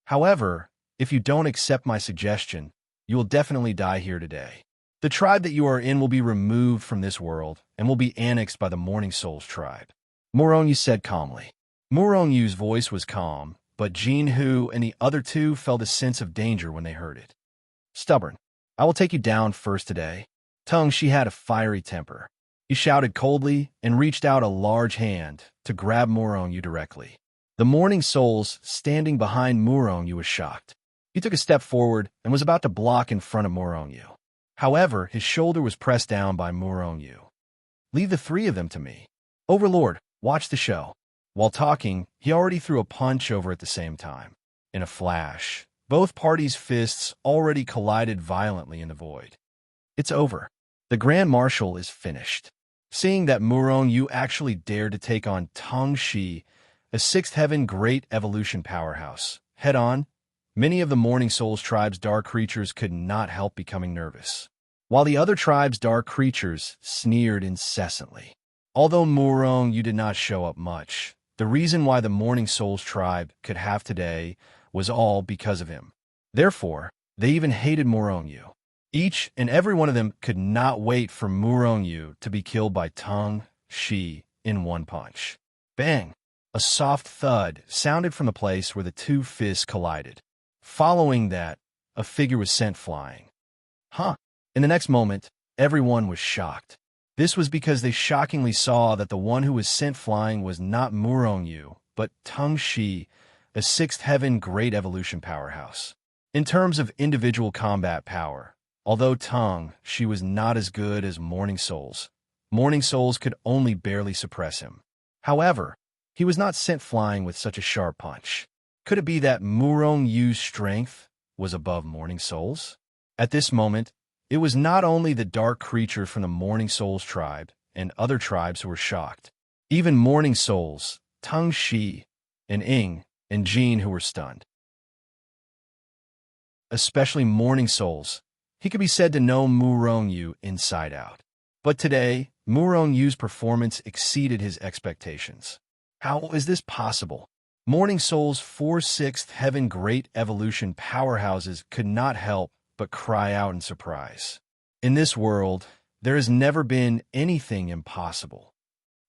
Speaker 1: However, if you don't accept my suggestion, you will definitely die here today. The tribe that you are in will be removed from this world and will be annexed by the Morning Souls tribe. Murongyu said calmly. Murongyu's voice was calm, but Jin Hu and the other two felt a sense of danger when they heard it. Stubborn, I will take you down first today. Tengshi had a fiery temper. He shouted coldly and reached out a large hand to grab Murongyu directly. The Morning Souls standing behind Murongyu was shocked. He took a step forward and was about to block in front of Murongyu. However, his shoulder was pressed down by Murongyu. Leave the three of them to me. Overlord, watch the show. While talking, he already threw a punch over at the same time. In a flash, both parties' fists already collided violently in the void. It's over. The Grand Marshal is finished. Seeing that Murongyu actually dared to take on Tengshi, a Sixth Heaven Great Evolution powerhouse, head-on, many of the Morning Souls tribe's dark creatures could not help becoming nervous, while the other tribe's dark creatures sneered incessantly. Although Murongyu did not show up much, the reason why the Morning Souls tribe could have today was all because of him. Therefore, they even hated Murongyu. Each and every one of them could not wait for Murongyu to be killed by Tengshi in one punch. Bang! A soft thud sounded from the place where the two fists collided. Following that, a figure was sent flying. In the next moment, everyone was shocked. This was because they shockingly saw that the one who was sent flying was not Murongyu, but Tengshi, a Sixth Heaven Great Evolution powerhouse. In terms of individual combat power, although Tengshi was not as good as Morning Souls could only barely suppress him. However, He was not sent flying with such a sharp punch. Could it be that Murong Yu's strength was above Morning Soul's? At this moment, it was not only the dark creature from the Morning Souls tribe and other tribes who were shocked. Even Morning Souls, Tang Shi, and Ing, and Jin who were stunned. Especially Morning Souls. He could be said to know Murong Yu inside out. But today, Murong Yu's performance exceeded his expectations. How is this possible? Morning Soul's 4/6 Heaven Great Evolution powerhouses could not help but cry out in surprise. In this world, there has never been anything impossible.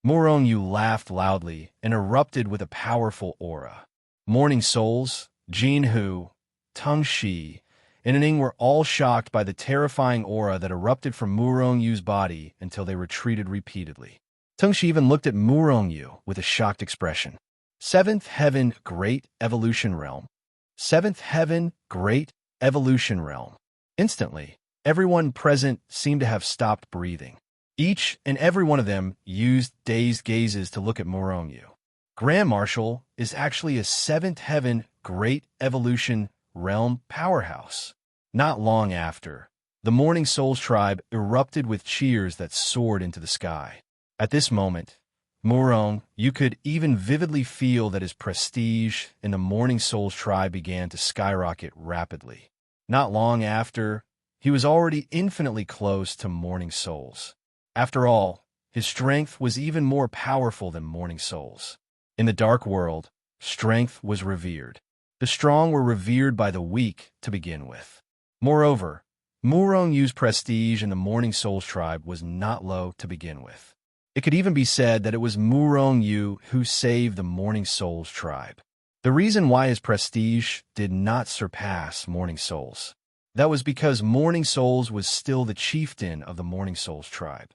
Speaker 1: Murong Yu laughed loudly and erupted with a powerful aura. Morning Souls, Jin Hu, Tang Shi, and Ning were all shocked by the terrifying aura that erupted from Murong Yu's body until they retreated repeatedly. Tang Shi even looked at Murong Yu with a shocked expression. Seventh Heaven Great Evolution Realm. Seventh Heaven Great Evolution Realm. Instantly, everyone present seemed to have stopped breathing. Each and every one of them used dazed gazes to look at Murong Yu. Grand Marshal is actually a Seventh Heaven Great Evolution Realm powerhouse. Not long after, the Morning Souls tribe erupted with cheers that soared into the sky. At this moment, Murong Yu could even vividly feel that his prestige in the Morning Souls tribe began to skyrocket rapidly. Not long after, he was already infinitely close to Morning Souls. After all, his strength was even more powerful than Morning Souls. In the dark world, strength was revered. The strong were revered by the weak to begin with. Moreover, Murong Yu's prestige in the Morning Souls tribe was not low to begin with. It could even be said that it was Murong Yu who saved the Morning Souls tribe. The reason why his prestige did not surpass Morning Souls, that was because Morning Souls was still the chieftain of the Morning Souls tribe.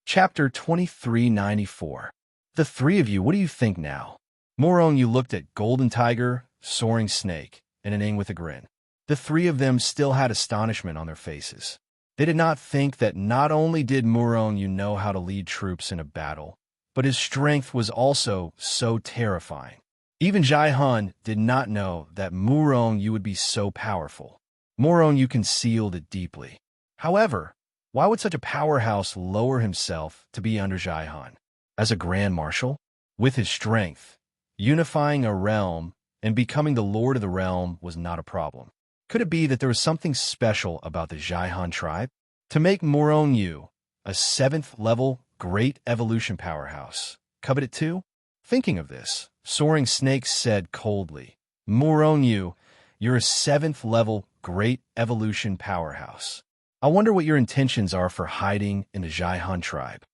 Speaker 1: Chapter 2394. The three of you, what do you think now? Murong Yu looked at Golden Tiger, Soaring Snake, and Ning with a grin. The three of them still had astonishment on their faces. They did not think that not only did Murong Yu know how to lead troops in a battle, but his strength was also so terrifying. Even Jai Hun did not know that Murong Yu would be so powerful. Murong Yu concealed it deeply. However, why would such a powerhouse lower himself to be under Jai Han? As a Grand Marshal, with his strength, unifying a realm and becoming the Lord of the realm was not a problem. Could it be that there was something special about the Jai Han tribe? To make Murong Yu a 7th level great evolution powerhouse, covet it too? Thinking of this, Soaring Snake said coldly, Murong Yu, you're a 7th level great evolution powerhouse. I wonder what your intentions are for hiding in the Jai Han tribe.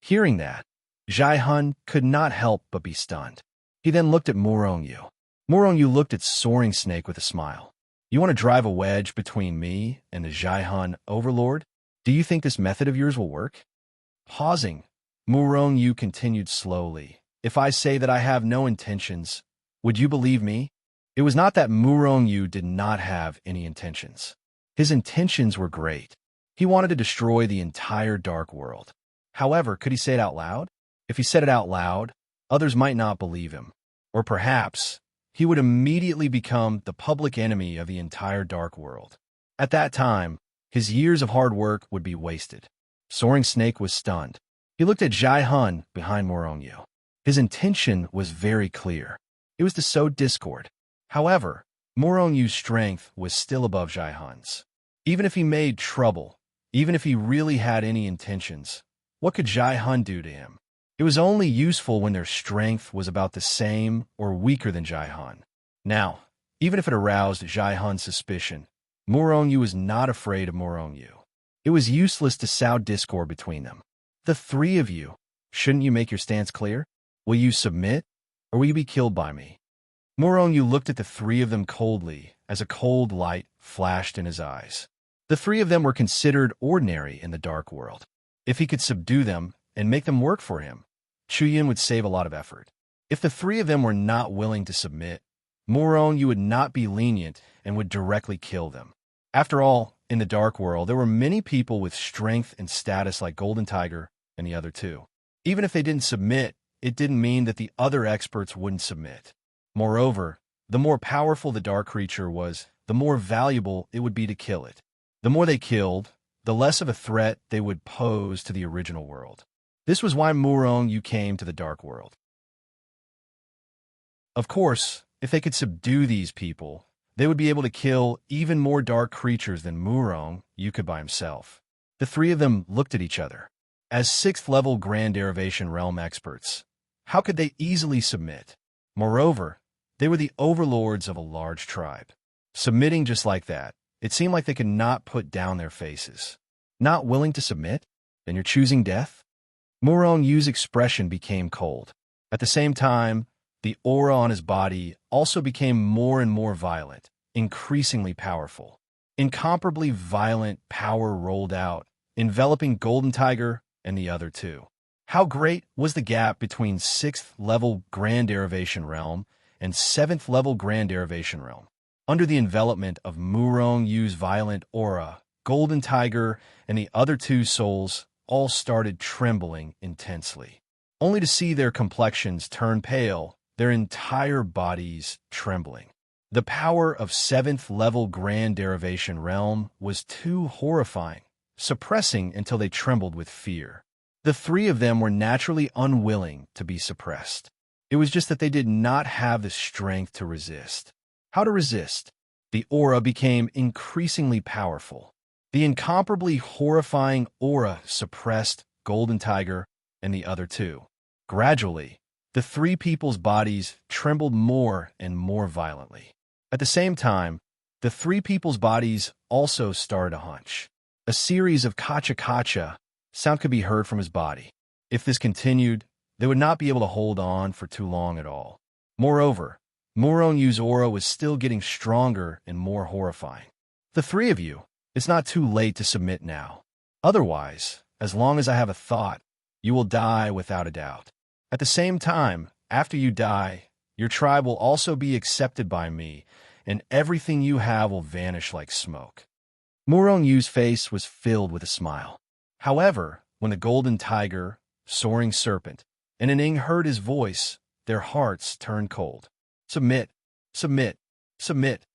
Speaker 1: Hearing that, Jai Han could not help but be stunned. He then looked at Murong Yu. Murong Yu looked at Soaring Snake with a smile. You want to drive a wedge between me and the Jai Han overlord? Do you think this method of yours will work? Pausing, Murong Yu continued slowly. If I say that I have no intentions, would you believe me? It was not that Murong Yu did not have any intentions. His intentions were great. He wanted to destroy the entire dark world. However, could he say it out loud? If he said it out loud, others might not believe him. Or perhaps he would immediately become the public enemy of the entire dark world. At that time, his years of hard work would be wasted. Soaring Snake was stunned. He looked at Jai Han behind Murong Yu. His intention was very clear. It was to sow discord. However, Murong Yu's strength was still above Jai Han's. Even if he made trouble, even if he really had any intentions, what could Jai Han do to him? It was only useful when their strength was about the same or weaker than Jai Han. Now, even if it aroused Jai Han's suspicion, Murong Yu was not afraid of Murong Yu. It was useless to sow discord between them. The three of you, shouldn't you make your stance clear? Will you submit, or will you be killed by me? Murong Yu looked at the three of them coldly as a cold light flashed in his eyes. The three of them were considered ordinary in the dark world. If he could subdue them and make them work for him, Chuyin would save a lot of effort. If the three of them were not willing to submit, Murong Yu would not be lenient and would directly kill them. After all, in the Dark World, there were many people with strength and status like Golden Tiger and the other two. Even if they didn't submit, it didn't mean that the other experts wouldn't submit. Moreover, the more powerful the dark creature was, the more valuable it would be to kill it. The more they killed, the less of a threat they would pose to the original world. This was why Murong Yu came to the Dark World. Of course, if they could subdue these people, they would be able to kill even more dark creatures than Murong Yu could by himself. The three of them looked at each other. As 6th-level Grand Derivation Realm experts, how could they easily submit? Moreover, they were the overlords of a large tribe. Submitting just like that, it seemed like they could not put down their faces. Not willing to submit? Then you're choosing death? Murong Yu's expression became cold. At the same time, the aura on his body also became more and more violent, increasingly powerful. Incomparably violent power rolled out, enveloping Golden Tiger and the other two. How great was the gap between 6th-level Grand Derivation Realm and 7th-level Grand Derivation Realm? Under the envelopment of Murong Yu's violent aura, Golden Tiger and the other two souls all started trembling intensely, only to see their complexions turn pale, their entire bodies trembling. The power of 7th-level Grand Derivation Realm was too horrifying, suppressing until they trembled with fear. The three of them were naturally unwilling to be suppressed. It was just that they did not have the strength to resist. How to resist? The aura became increasingly powerful. The incomparably horrifying aura suppressed Golden Tiger and the other two. Gradually, the three people's bodies trembled more and more violently. At the same time, the three people's bodies also started to hunch. A series of kacha-kacha sound could be heard from his body. If this continued, they would not be able to hold on for too long at all. Moreover, Murong Yu's aura was still getting stronger and more horrifying. The three of you, it's not too late to submit now. Otherwise, as long as I have a thought, you will die without a doubt. At the same time, after you die, your tribe will also be accepted by me, and everything you have will vanish like smoke. Murong Yu's face was filled with a smile. However, when the Golden Tiger, Soaring Serpent, and Aning heard his voice, their hearts turned cold. Submit, submit, submit.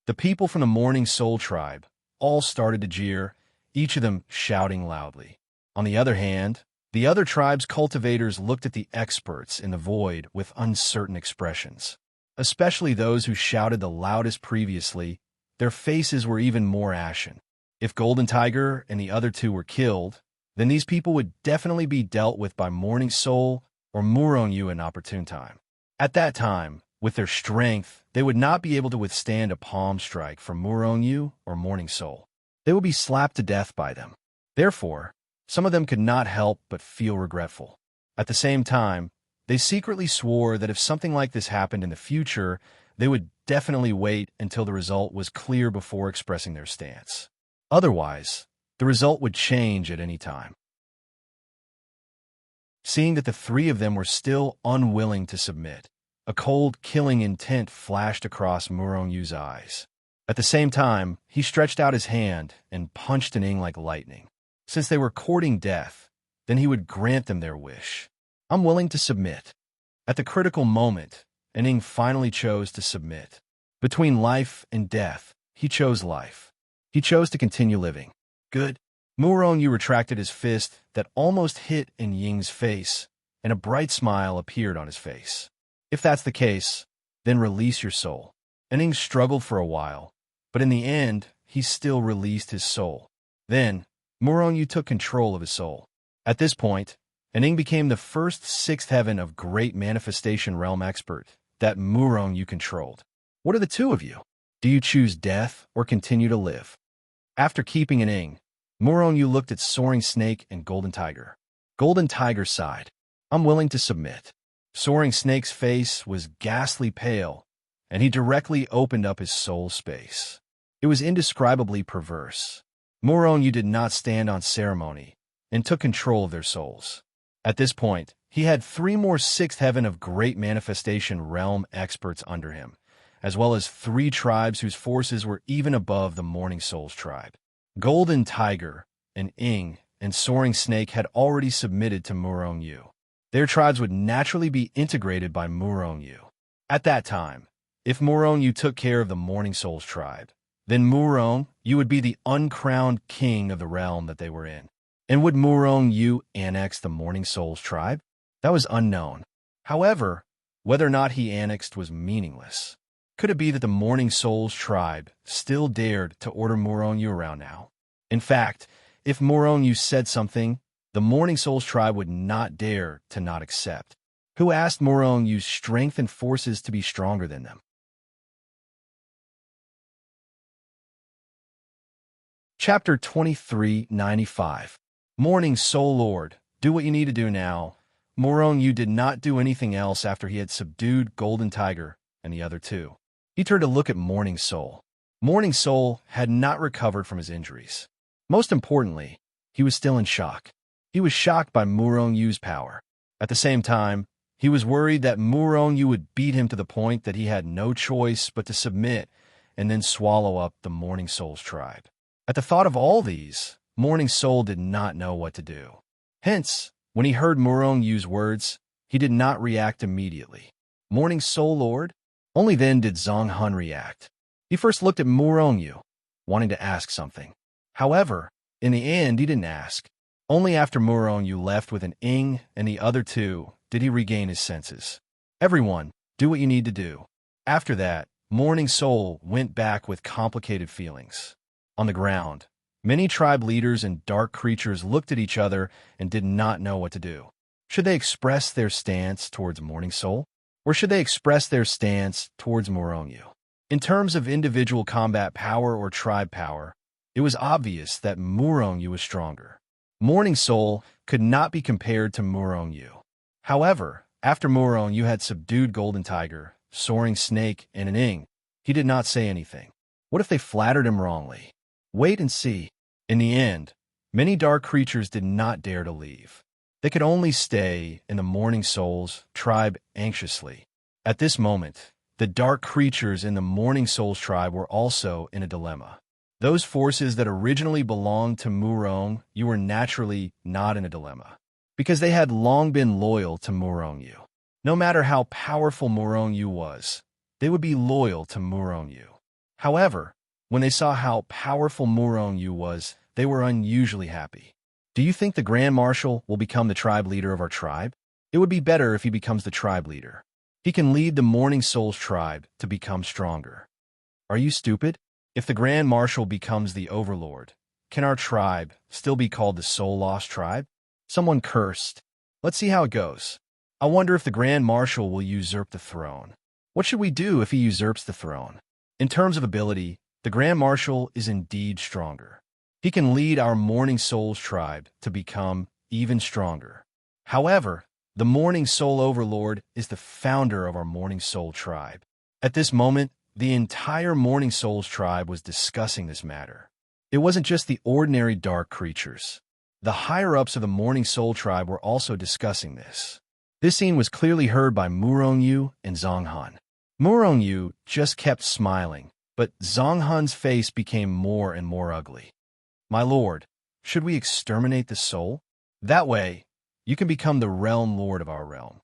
Speaker 1: The people from the Morning Soul tribe all started to jeer, each of them shouting loudly. On the other hand, the other tribe's cultivators looked at the experts in the void with uncertain expressions. Especially those who shouted the loudest previously, their faces were even more ashen. If Golden Tiger and the other two were killed, then these people would definitely be dealt with by Morning Soul or Murong Yu in opportune time. At that time, with their strength, they would not be able to withstand a palm strike from Murong Yu or Morning Soul. They would be slapped to death by them. Therefore, some of them could not help but feel regretful. At the same time, they secretly swore that if something like this happened in the future, they would definitely wait until the result was clear before expressing their stance. Otherwise, the result would change at any time. Seeing that the three of them were still unwilling to submit, a cold, killing intent flashed across Murong Yu's eyes. At the same time, he stretched out his hand and punched Aning like lightning. Since they were courting death, then he would grant them their wish. I'm willing to submit. At the critical moment, Aning finally chose to submit. Between life and death, he chose life. He chose to continue living. Good. Murong Yu retracted his fist that almost hit in Ying's face, and a bright smile appeared on his face. If that's the case, then release your soul. Aning struggled for a while, but in the end, he still released his soul. Then, Murong Yu took control of his soul. At this point, Aning became the first 6th heaven of Great Manifestation Realm expert that Murong Yu controlled. What are the two of you? Do you choose death or continue to live? After keeping Aning, Murong Yu looked at Soaring Snake and Golden Tiger. Golden Tiger sighed. I'm willing to submit. Soaring Snake's face was ghastly pale, and he directly opened up his soul space. It was indescribably perverse. Murong Yu did not stand on ceremony and took control of their souls. At this point, he had 3 more 6th heaven of Great Manifestation Realm experts under him, as well as 3 tribes whose forces were even above the Morning Souls tribe. Golden Tiger, and Ing, and Soaring Snake had already submitted to Murong Yu. Their tribes would naturally be integrated by Murong Yu. At that time, if Murong Yu took care of the Morning Souls tribe, then Murong Yu would be the uncrowned king of the realm that they were in. And would Murong Yu annex the Morning Souls tribe? That was unknown. However, whether or not he annexed was meaningless. Could it be that the Morning Souls tribe still dared to order Murong Yu around now? In fact, if Murong Yu said something, the Morning Souls tribe would not dare to not accept. Who asked Murong Yu's strength and forces to be stronger than them? Chapter 2395. Morning Soul Lord, do what you need to do now. Murong Yu did not do anything else after he had subdued Golden Tiger and the other two. He turned to look at Morning Soul. Morning Soul had not recovered from his injuries. Most importantly, he was still in shock. He was shocked by Murong Yu's power. At the same time, he was worried that Murong Yu would beat him to the point that he had no choice but to submit and then swallow up the Morning Souls tribe. At the thought of all these, Morning Soul did not know what to do. Hence, when he heard Murong Yu's words, he did not react immediately. Morning Soul Lord? Only then did Zhang Han react. He first looked at Murong Yu, wanting to ask something. However, in the end, he didn't ask. Only after Murong Yu left with an Ing and the other two did he regain his senses. Everyone, do what you need to do. After that, Morning Soul went back with complicated feelings. On the ground, many tribe leaders and dark creatures looked at each other and did not know what to do. Should they express their stance towards Morning Soul? Or should they express their stance towards Murong Yu? In terms of individual combat power or tribe power, it was obvious that Murong Yu was stronger. Morning Soul could not be compared to Murong Yu. However, after Murong Yu had subdued Golden Tiger, Soaring Snake, and an Ing, he did not say anything. What if they flattered him wrongly? Wait and see. In the end, many dark creatures did not dare to leave. They could only stay in the Morning Souls tribe anxiously. At this moment, the dark creatures in the Morning Souls tribe were also in a dilemma. Those forces that originally belonged to Murong Yu were naturally not in a dilemma, because they had long been loyal to Murong Yu. No matter how powerful Murong Yu was, they would be loyal to Murong Yu. However, when they saw how powerful Murong Yu was, they were unusually happy. Do you think the Grand Marshal will become the tribe leader of our tribe? It would be better if he becomes the tribe leader. He can lead the Morning Souls tribe to become stronger. Are you stupid? If the Grand Marshal becomes the overlord, can our tribe still be called the Soul Lost tribe? Someone cursed. Let's see how it goes. I wonder if the Grand Marshal will usurp the throne. What should we do if he usurps the throne? In terms of ability, the Grand Marshal is indeed stronger. He can lead our Morning Souls tribe to become even stronger. However, the Morning Soul Overlord is the founder of our Morning Soul tribe. At this moment, the entire Morning Souls tribe was discussing this matter. It wasn't just the ordinary dark creatures. The higher-ups of the Morning Soul tribe were also discussing this. This scene was clearly heard by Murong Yu and Zhang Han. Murong Yu just kept smiling, but Zhang Han's face became more and more ugly. My lord, should we exterminate the soul? That way, you can become the realm lord of our realm.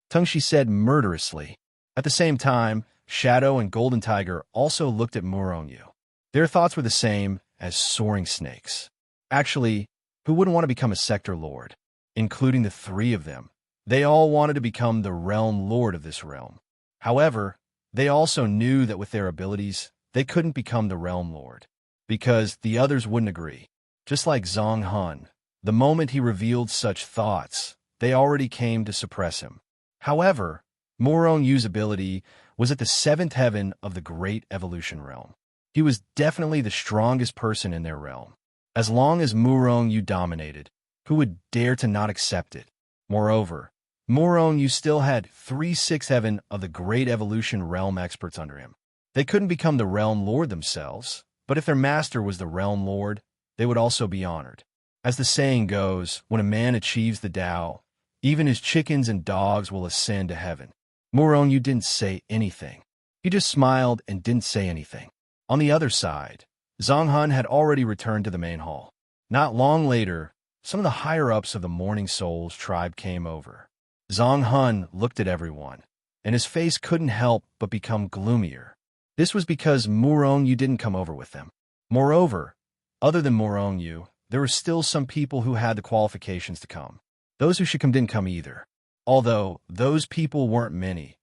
Speaker 1: Tengshi said murderously. At the same time, Shadow and Golden Tiger also looked at Murong Yu. Their thoughts were the same as Soaring Snake's. Actually, who wouldn't want to become a sector lord? Including the three of them. They all wanted to become the realm lord of this realm. However, they also knew that with their abilities, they couldn't become the realm lord, because the others wouldn't agree. Just like Zhang Han, the moment he revealed such thoughts, they already came to suppress him. However, Murong Yu's ability was at the seventh heaven of the Great Evolution realm. He was definitely the strongest person in their realm. As long as Murong Yu dominated, who would dare to not accept it? Moreover, Murong Yu still had 3/6 heaven of the Great Evolution realm experts under him. They couldn't become the realm lord themselves, but if their master was the realm lord, they would also be honored. As the saying goes, when a man achieves the Tao, even his chickens and dogs will ascend to heaven. Murong Yu didn't say anything. He just smiled and didn't say anything. On the other side, Zhang Hun had already returned to the main hall. Not long later, some of the higher-ups of the Morning Souls tribe came over. Zhang Hun looked at everyone, and his face couldn't help but become gloomier. This was because Murong Yu didn't come over with them. Moreover, other than Murong Yu, there were still some people who had the qualifications to come. Those who should come didn't come either. Although those people weren't many,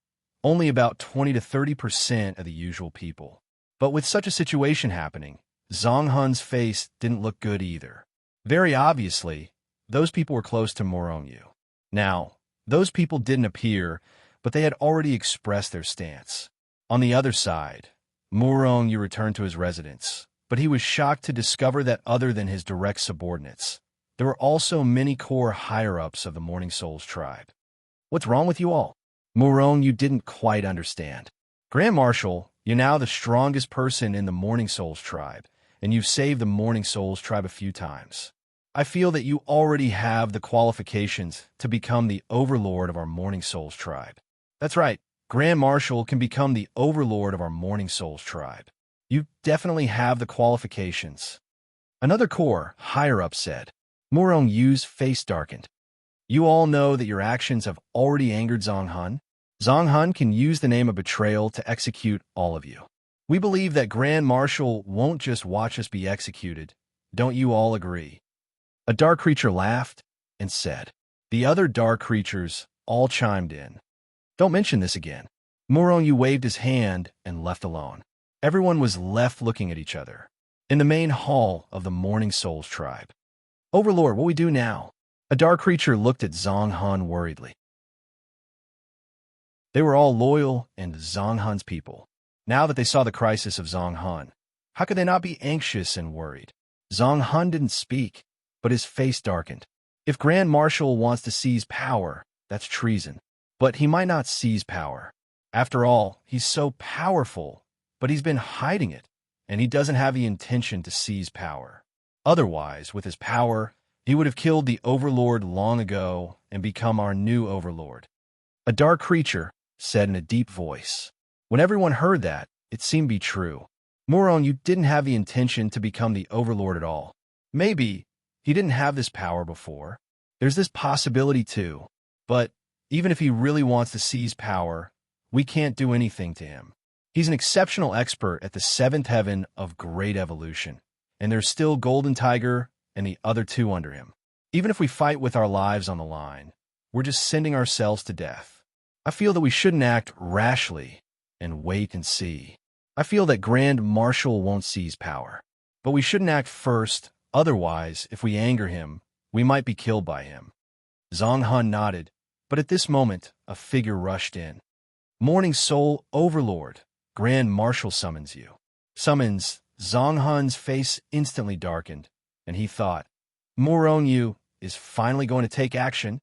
Speaker 1: only about 20 to 30% of the usual people. But with such a situation happening, Zhang Hun's face didn't look good either. Very obviously, those people were close to Murong Yu. Now, those people didn't appear, but they had already expressed their stance. On the other side, Murong Yu returned to his residence, but he was shocked to discover that other than his direct subordinates, there were also many core higher-ups of the Morning Souls tribe. What's wrong with you all? Murong Yu didn't quite understand. Grand Marshal, you're now the strongest person in the Morning Souls tribe, and you've saved the Morning Souls tribe a few times. I feel that you already have the qualifications to become the overlord of our Morning Souls tribe. That's right, Grand Marshal can become the overlord of our Morning Souls tribe. You definitely have the qualifications. Another core higher-up said. Murong Yu's face darkened. You all know that your actions have already angered Zhang Hun. Zhang Hun can use the name of betrayal to execute all of you. We believe that Grand Marshal won't just watch us be executed. Don't you all agree? A dark creature laughed and said. The other dark creatures all chimed in. Don't mention this again. Murong Yu waved his hand and left alone. Everyone was left looking at each other. In the main hall of the Morning Souls tribe. Overlord, what we do now? A dark creature looked at Zhang Hun worriedly. They were all loyal and Zhang Hun's people. Now that they saw the crisis of Zhang Hun, how could they not be anxious and worried? Zhang Hun didn't speak, but his face darkened. If Grand Marshal wants to seize power, that's treason. But he might not seize power. After all, he's so powerful, but he's been hiding it, and he doesn't have the intention to seize power. Otherwise, with his power, he would have killed the Overlord long ago and become our new Overlord. A dark creature said in a deep voice. When everyone heard that, it seemed to be true. Murong Yu didn't have the intention to become the Overlord at all. Maybe he didn't have this power before. There's this possibility too. But even if he really wants to seize power, we can't do anything to him. He's an exceptional expert at the seventh heaven of great evolution, and there's still Golden Tiger and the other two under him. Even if we fight with our lives on the line, we're just sending ourselves to death. I feel that we shouldn't act rashly and wait and see. I feel that Grand Marshal won't seize power. But we shouldn't act first, otherwise, if we anger him, we might be killed by him. Zhang Hun nodded, but at this moment, a figure rushed in. Morning Soul Overlord, Grand Marshal summons you. Summons. Zhang Hun's face instantly darkened, and he thought, Murong Yu is finally going to take action.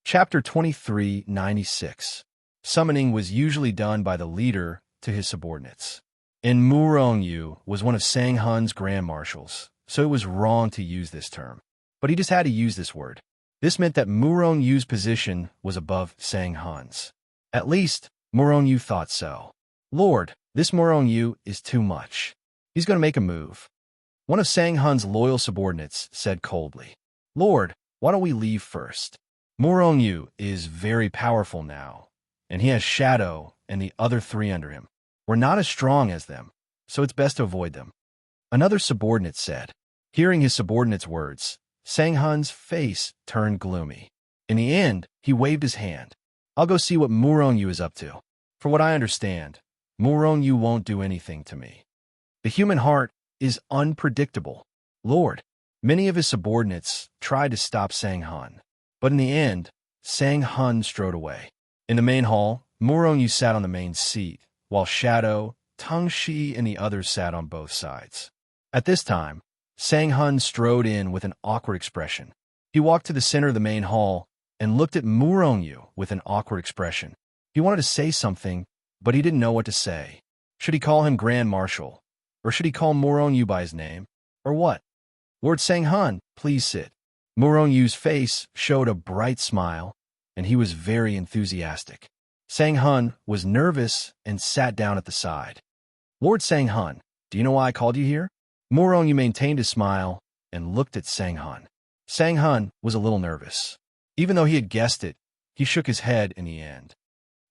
Speaker 1: Chapter 2396. Summoning was usually done by the leader to his subordinates. And Murong Yu was one of Sang Hun's Grand Marshals, so it was wrong to use this term. But he just had to use this word. This meant that Murong Yu's position was above Sang Hun's. At least, Murong Yu thought so. Lord, this Murong Yu is too much. He's going to make a move. One of Sang Hun's loyal subordinates said coldly, Lord, why don't we leave first? Murong Yu is very powerful now, and he has Shadow and the other three under him. We're not as strong as them, so it's best to avoid them. Another subordinate said. Hearing his subordinate's words, Sang Hun's face turned gloomy. In the end, he waved his hand. I'll go see what Murong Yu is up to. For what I understand, Murong Yu won't do anything to me. The human heart is unpredictable. Lord, many of his subordinates tried to stop Sang Hun, but in the end, Sang Hun strode away. In the main hall, Murong Yu sat on the main seat, while Shadow, Teng Shi, and the others sat on both sides. At this time, Sang Hun strode in with an awkward expression. He walked to the center of the main hall and looked at Murong Yu with an awkward expression. He wanted to say something, but he didn't know what to say. Should he call him Grand Marshal? Or should he call Murong Yu by his name? Or what? Lord Sang Hun, please sit. Murong Yu's face showed a bright smile, and he was very enthusiastic. Sang-hun was nervous and sat down at the side. Lord Sang-hun, do you know why I called you here? Murong-yu maintained his smile and looked at Sang-hun. Sang-hun was a little nervous. Even though he had guessed it, he shook his head in the end.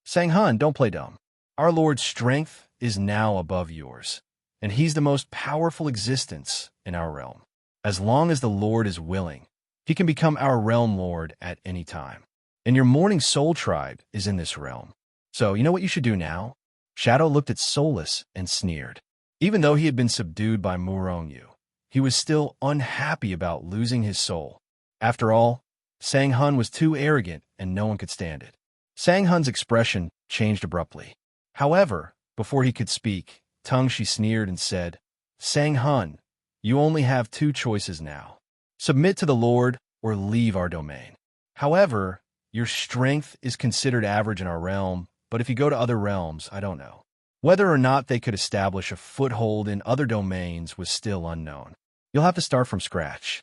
Speaker 1: Sang-hun, don't play dumb. Our Lord's strength is now above yours, and he's the most powerful existence in our realm. As long as the Lord is willing, he can become our realm lord at any time. And your Morning Soul tribe is in this realm. So, you know what you should do now? Shadow looked at Soulless and sneered. Even though he had been subdued by Murong-yu, he was still unhappy about losing his soul. After all, Sang-hun was too arrogant and no one could stand it. Sang-hun's expression changed abruptly. However, before he could speak, she sneered and said, Sang-hun, you only have two choices now. Submit to the Lord or leave our domain. However, your strength is considered average in our realm, but if you go to other realms, I don't know. Whether or not they could establish a foothold in other domains was still unknown. You'll have to start from scratch.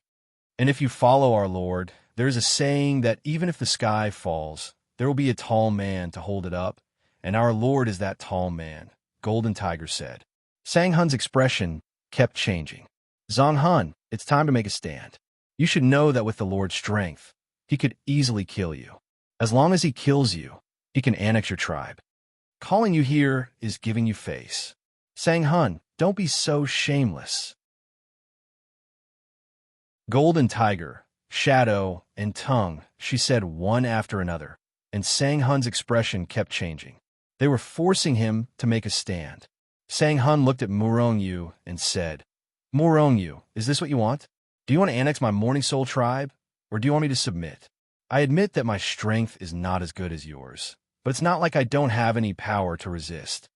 Speaker 1: And if you follow our Lord, there is a saying that even if the sky falls, there will be a tall man to hold it up, and our Lord is that tall man, Golden Tiger said. Sang-hun's expression kept changing. Zhang-hun, it's time to make a stand. You should know that with the Lord's strength, he could easily kill you. As long as he kills you, he can annex your tribe. Calling you here is giving you face. Sang-hun, don't be so shameless. Golden Tiger, Shadow, and Tongue, she said one after another, and Sang-hun's expression kept changing. They were forcing him to make a stand. Sang-hun looked at Murong-yu and said, Murong-yu, is this what you want? Do you want to annex my Morning Soul tribe, or do you want me to submit? I admit that my strength is not as good as yours, but it's not like I don't have any power to resist.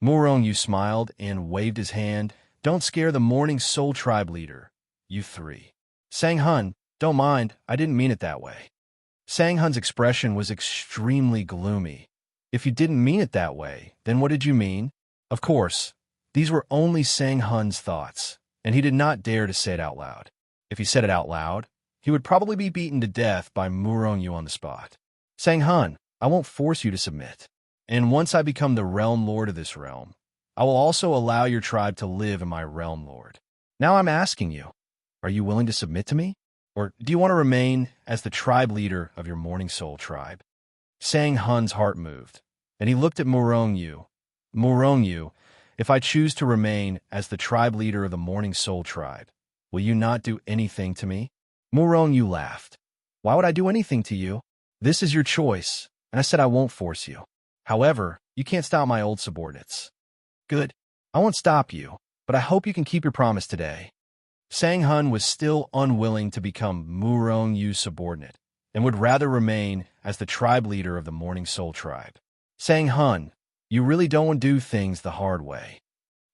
Speaker 1: Murong-yu smiled and waved his hand. Don't scare the Morning Soul tribe leader, you three. Sang-hun, don't mind, I didn't mean it that way. Sang-hun's expression was extremely gloomy. If you didn't mean it that way, then what did you mean? Of course, these were only Sang-hun's thoughts, and he did not dare to say it out loud. If he said it out loud, he would probably be beaten to death by Murong-yu on the spot. Sang-hun, I won't force you to submit. And once I become the realm lord of this realm, I will also allow your tribe to live in my realm lord. Now I'm asking you, are you willing to submit to me? Or do you want to remain as the tribe leader of your Morning Soul tribe? Sang-hun's heart moved, and he looked at Murong-yu. Murong-yu, if I choose to remain as the tribe leader of the Morning Soul tribe, will you not do anything to me? Murong-yu laughed. Why would I do anything to you? This is your choice, and I said I won't force you. However, you can't stop my old subordinates. Good. I won't stop you, but I hope you can keep your promise today. Sang-hun was still unwilling to become Murong-yu's subordinate, and would rather remain as the tribe leader of the Morning Soul tribe. Sang-hun, you really don't want to do things the hard way.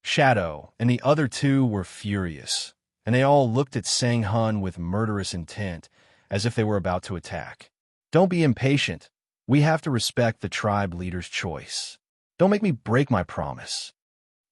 Speaker 1: Shadow and the other two were furious, and they all looked at Sang-hun with murderous intent, as if they were about to attack. Don't be impatient. We have to respect the tribe leader's choice. Don't make me break my promise.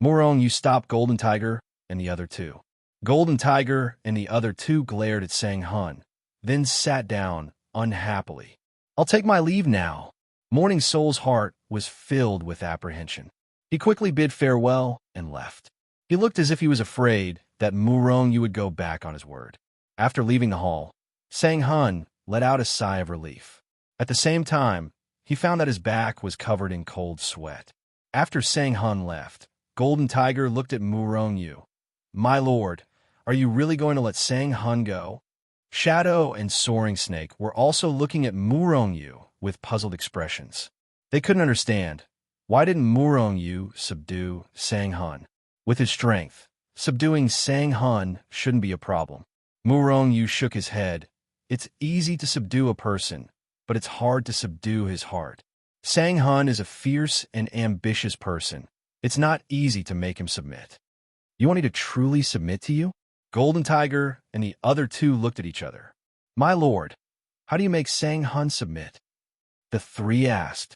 Speaker 1: Murong-yu stopped Golden Tiger and the other two. Golden Tiger and the other two glared at Sang-hun, then sat down unhappily. I'll take my leave now. Morning Soul's heart was filled with apprehension. He quickly bid farewell and left. He looked as if he was afraid that Murong-yu would go back on his word. After leaving the hall, Sang-hun let out a sigh of relief. At the same time, he found that his back was covered in cold sweat. After Sang-hun left, Golden Tiger looked at Murong-yu. My lord, are you really going to let Sang-hun go? Shadow and Soaring Snake were also looking at Murong-yu with puzzled expressions. They couldn't understand. Why didn't Murong-yu subdue Sang-hun? With his strength, subduing Sang-hun shouldn't be a problem. Murong-yu shook his head. It's easy to subdue a person, but it's hard to subdue his heart. Sang-hun is a fierce and ambitious person. It's not easy to make him submit. You want me to truly submit to you? Golden Tiger and the other two looked at each other. My lord, how do you make Sang-hun submit? The three asked.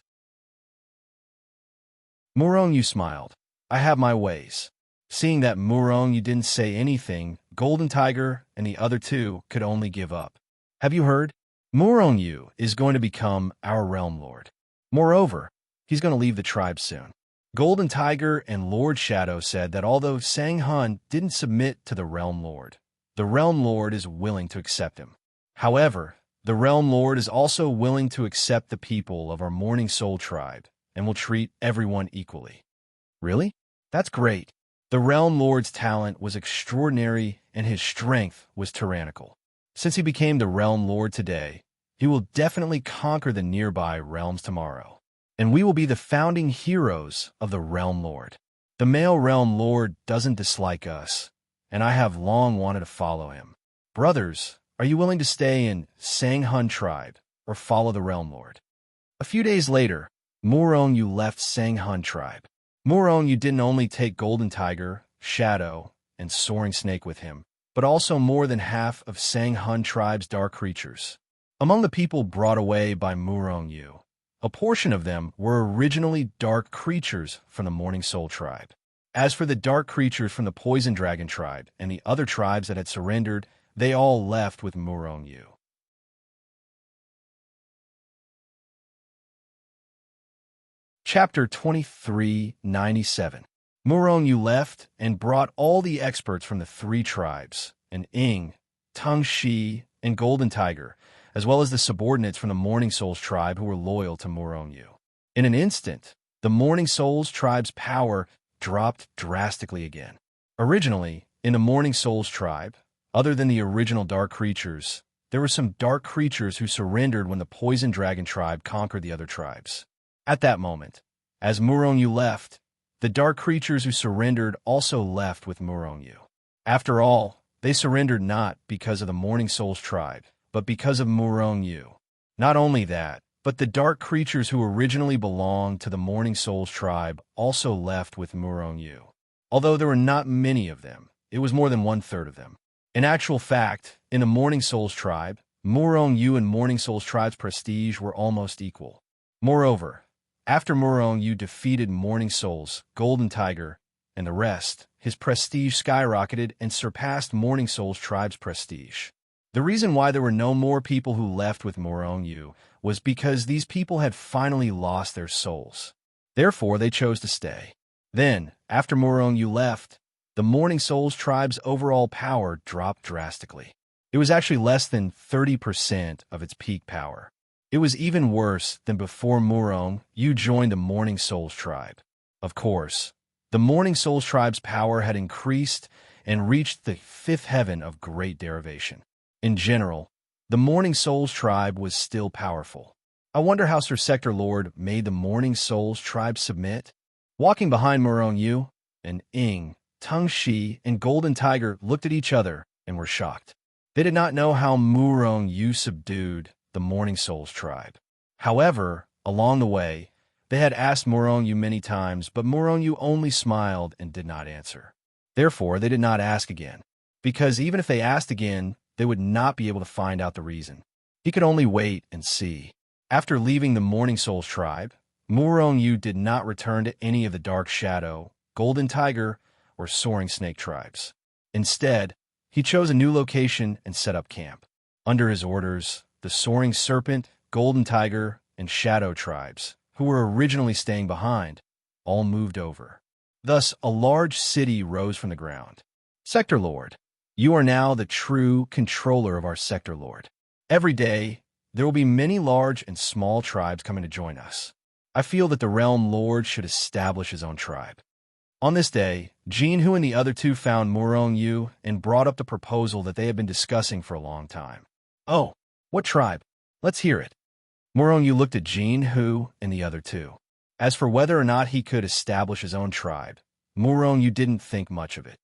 Speaker 1: Murong-yu smiled. I have my ways. Seeing that Murong-yu didn't say anything, Golden Tiger and the other two could only give up. Have you heard? Murong-yu is going to become our realm lord. Moreover, he's going to leave the tribe soon. Golden Tiger and Lord Shadow said that although Sang Hun didn't submit to the Realm Lord, the Realm Lord is willing to accept him. However, the Realm Lord is also willing to accept the people of our Morning Soul tribe and will treat everyone equally. Really? That's great. The Realm Lord's talent was extraordinary and his strength was tyrannical. Since he became the Realm Lord today, he will definitely conquer the nearby realms tomorrow. And we will be the founding heroes of the Realm Lord. The male Realm Lord doesn't dislike us, and I have long wanted to follow him. Brothers, are you willing to stay in Sang Hun tribe or follow the Realm Lord? A few days later, Murong Yu left Sang Hun tribe. Murong Yu didn't only take Golden Tiger, Shadow, and Soaring Snake with him, but also more than half of Sang Hun tribe's dark creatures. Among the people brought away by Murong Yu, a portion of them were originally dark creatures from the Morning Soul tribe. As for the dark creatures from the Poison Dragon tribe and the other tribes that had surrendered, they all left with Murong Yu. Chapter 2397. Murong Yu left and brought all the experts from the three tribes, and Ing, Tung Shi, and Golden Tiger, as well as the subordinates from the Morning Souls tribe who were loyal to Murong Yu. In an instant, the Morning Souls tribe's power dropped drastically again. Originally, in the Morning Souls tribe, other than the original dark creatures, there were some dark creatures who surrendered when the Poison Dragon tribe conquered the other tribes. At that moment, as Murong Yu left, the dark creatures who surrendered also left with Murong Yu. After all, they surrendered not because of the Morning Souls tribe, but because of Murong Yu. Not only that, but the dark creatures who originally belonged to the Morning Souls tribe also left with Murong Yu. Although there were not many of them, it was more than 1/3 of them. In actual fact, in the Morning Souls tribe, Murong Yu and Morning Souls tribe's prestige were almost equal. Moreover, after Murong Yu defeated Morning Souls, Golden Tiger, and the rest, his prestige skyrocketed and surpassed Morning Souls tribe's prestige. The reason why there were no more people who left with Murong Yu was because these people had finally lost their souls. Therefore, they chose to stay. Then, after Murong Yu left, the Morning Souls tribe's overall power dropped drastically. It was actually less than 30% of its peak power. It was even worse than before Murong Yu joined the Morning Souls tribe. Of course, the Morning Souls tribe's power had increased and reached the fifth heaven of great derivation. In general, the Morning Souls tribe was still powerful. I wonder how Sir Sector Lord made the Morning Souls tribe submit? Walking behind Murong Yu, and Ing, Tung Shi, and Golden Tiger looked at each other and were shocked. They did not know how Murong Yu subdued the Morning Souls tribe. However, along the way, they had asked Murong Yu many times, but Murong Yu only smiled and did not answer. Therefore, they did not ask again, because even if they asked again, they would not be able to find out the reason. He could only wait and see. After leaving the Morning Souls tribe, Murong Yu did not return to any of the Dark Shadow, Golden Tiger, or Soaring Snake tribes. Instead, he chose a new location and set up camp. Under his orders, the Soaring Serpent, Golden Tiger, and Shadow tribes, who were originally staying behind, all moved over. Thus, a large city rose from the ground. Sector Lord, you are now the true controller of our Sector Lord. Every day, there will be many large and small tribes coming to join us. I feel that the Realm Lord should establish his own tribe. On this day, Jinhu and the other two found Murong Yu and brought up the proposal that they had been discussing for a long time. Oh, what tribe? Let's hear it. Murong Yu looked at Jinhu and the other two. As for whether or not he could establish his own tribe, Murong Yu didn't think much of it.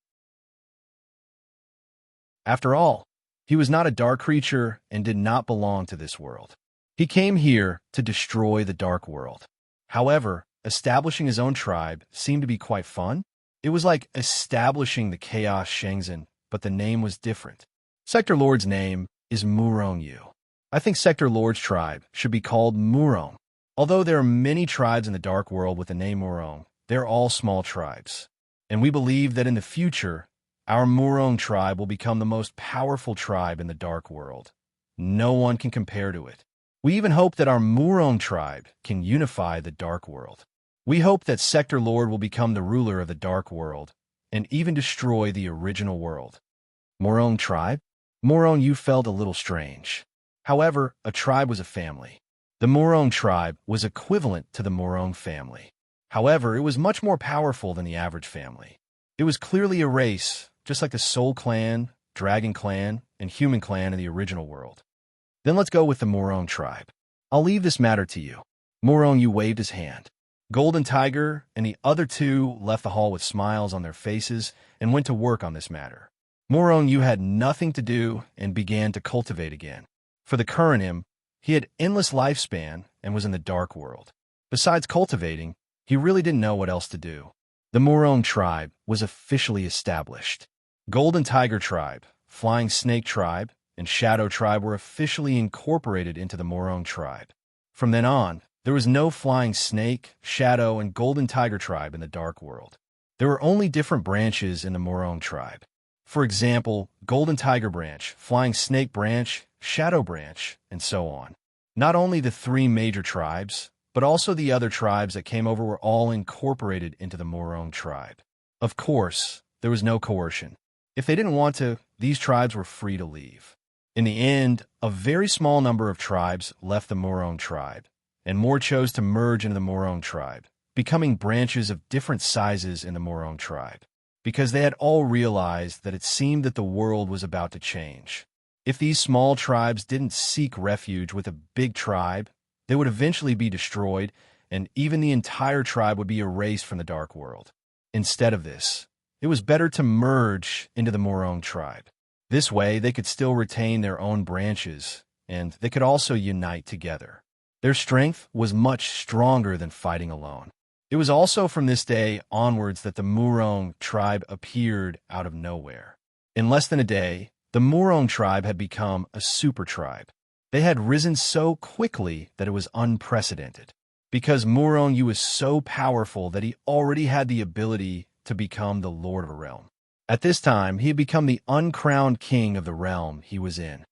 Speaker 1: After all, he was not a dark creature and did not belong to this world. He came here to destroy the dark world. However, establishing his own tribe seemed to be quite fun. It was like establishing the Chaos Shenzhen, but the name was different. Sector Lord's name is Murong Yu. I think Sector Lord's tribe should be called Murong. Although there are many tribes in the dark world with the name Murong, they're all small tribes. And we believe that in the future, our Murong tribe will become the most powerful tribe in the dark world. No one can compare to it. We even hope that our Murong tribe can unify the Dark World. We hope that Sector Lord will become the ruler of the Dark World and even destroy the original world. Murong tribe? Murong, you felt a little strange. However, a tribe was a family. The Murong tribe was equivalent to the Murong family. However, it was much more powerful than the average family. It was clearly a race, just like the Soul Clan, Dragon Clan, and Human Clan in the original world. Then let's go with the Murong tribe. I'll leave this matter to you. Murong, you waved his hand. Golden Tiger and the other two left the hall with smiles on their faces and went to work on this matter. Murong, you had nothing to do and began to cultivate again. For the current him, he had endless lifespan and was in the Dark World. Besides cultivating, he really didn't know what else to do. The Murong tribe was officially established. Golden Tiger tribe, Flying Snake tribe, and Shadow tribe were officially incorporated into the Murong tribe. From then on, there was no Flying Snake, Shadow, and Golden Tiger tribe in the Dark World. There were only different branches in the Murong tribe. For example, Golden Tiger branch, Flying Snake branch, Shadow branch, and so on. Not only the three major tribes, but also the other tribes that came over were all incorporated into the Murong tribe. Of course, there was no coercion. If they didn't want to, these tribes were free to leave. In the end, a very small number of tribes left the Murong tribe, and more chose to merge into the Murong tribe, becoming branches of different sizes in the Murong tribe, because they had all realized that it seemed that the world was about to change. If these small tribes didn't seek refuge with a big tribe, they would eventually be destroyed, and even the entire tribe would be erased from the Dark World. Instead of this, it was better to merge into the Murong tribe. This way, they could still retain their own branches, and they could also unite together. Their strength was much stronger than fighting alone. It was also from this day onwards that the Murong tribe appeared out of nowhere. In less than a day, the Murong tribe had become a super tribe. They had risen so quickly that it was unprecedented. Because Murong Yu was so powerful that he already had the ability to become the lord of a realm. At this time, he had become the uncrowned king of the realm he was in.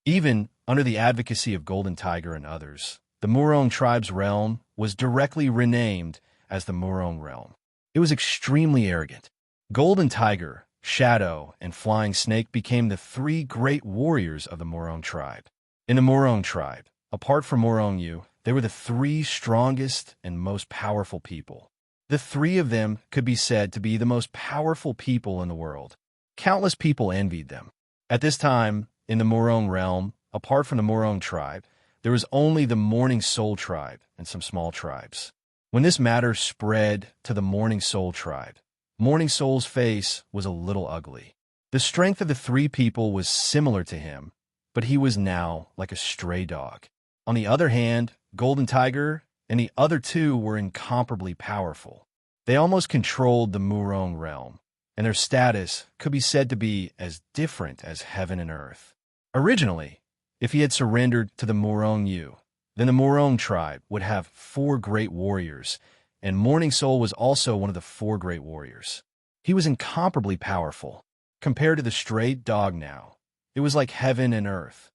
Speaker 1: Even under the advocacy of Golden Tiger and others, the Murong tribe's realm was directly renamed as the Murong realm. It was extremely arrogant. Golden Tiger, Shadow, and Flying Snake became the three great warriors of the Murong tribe. In the Murong tribe, apart from Murong Yu, they were the three strongest and most powerful people. The three of them could be said to be the most powerful people in the world. Countless people envied them. At this time, in the Murong realm, apart from the Murong tribe, there was only the Morning Soul tribe and some small tribes. When this matter spread to the Morning Soul tribe, Morning Soul's face was a little ugly. The strength of the three people was similar to him, but he was now like a stray dog. On the other hand, Golden Tiger and the other two were incomparably powerful. They almost controlled the Murong realm, and their status could be said to be as different as heaven and earth. Originally, if he had surrendered to the Murong Yu, then the Murong tribe would have 4 great warriors, and Morning Soul was also one of the 4 great warriors. He was incomparably powerful. Compared to the stray dog now, it was like heaven and earth.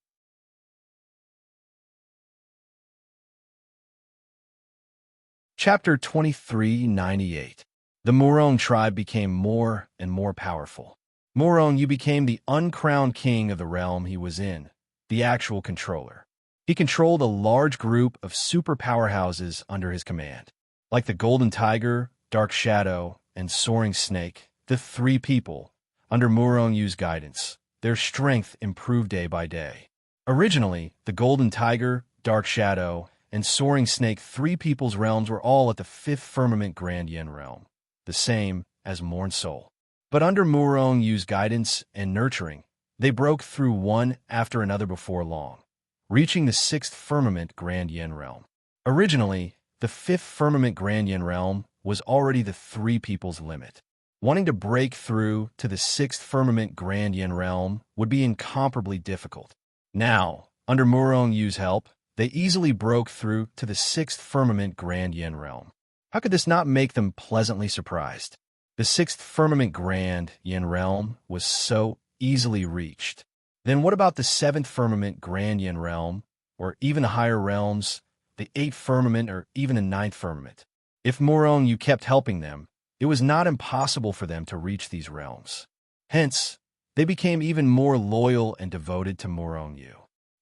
Speaker 1: Chapter 2398. The Murong tribe became more and more powerful. Murong Yu became the uncrowned king of the realm he was in, the actual controller. He controlled a large group of super powerhouses under his command. Like the Golden Tiger, Dark Shadow, and Soaring Snake, the 3 people, under Murong Yu's guidance, their strength improved day by day. Originally, the Golden Tiger, Dark Shadow, and Soaring Snake 3 people's realms were all at the 5th Firmament Grand Yen realm, the same as Morn Soul. But under Murong Yu's guidance and nurturing, they broke through one after another before long, reaching the 6th Firmament Grand Yen realm. Originally, the 5th Firmament Grand Yen realm was already the 3 people's limit. Wanting to break through to the 6th Firmament Grand Yen realm would be incomparably difficult. Now, under Murong Yu's help, they easily broke through to the 6th Firmament Grand Yen realm. How could this not make them pleasantly surprised? The 6th Firmament Grand Yen realm was so easily reached. Then what about the seventh firmament Grandian realm, or even the higher realms, the eighth firmament or even the ninth firmament? If Morong Yu kept helping them, it was not impossible for them to reach these realms. Hence, they became even more loyal and devoted to Morong Yu.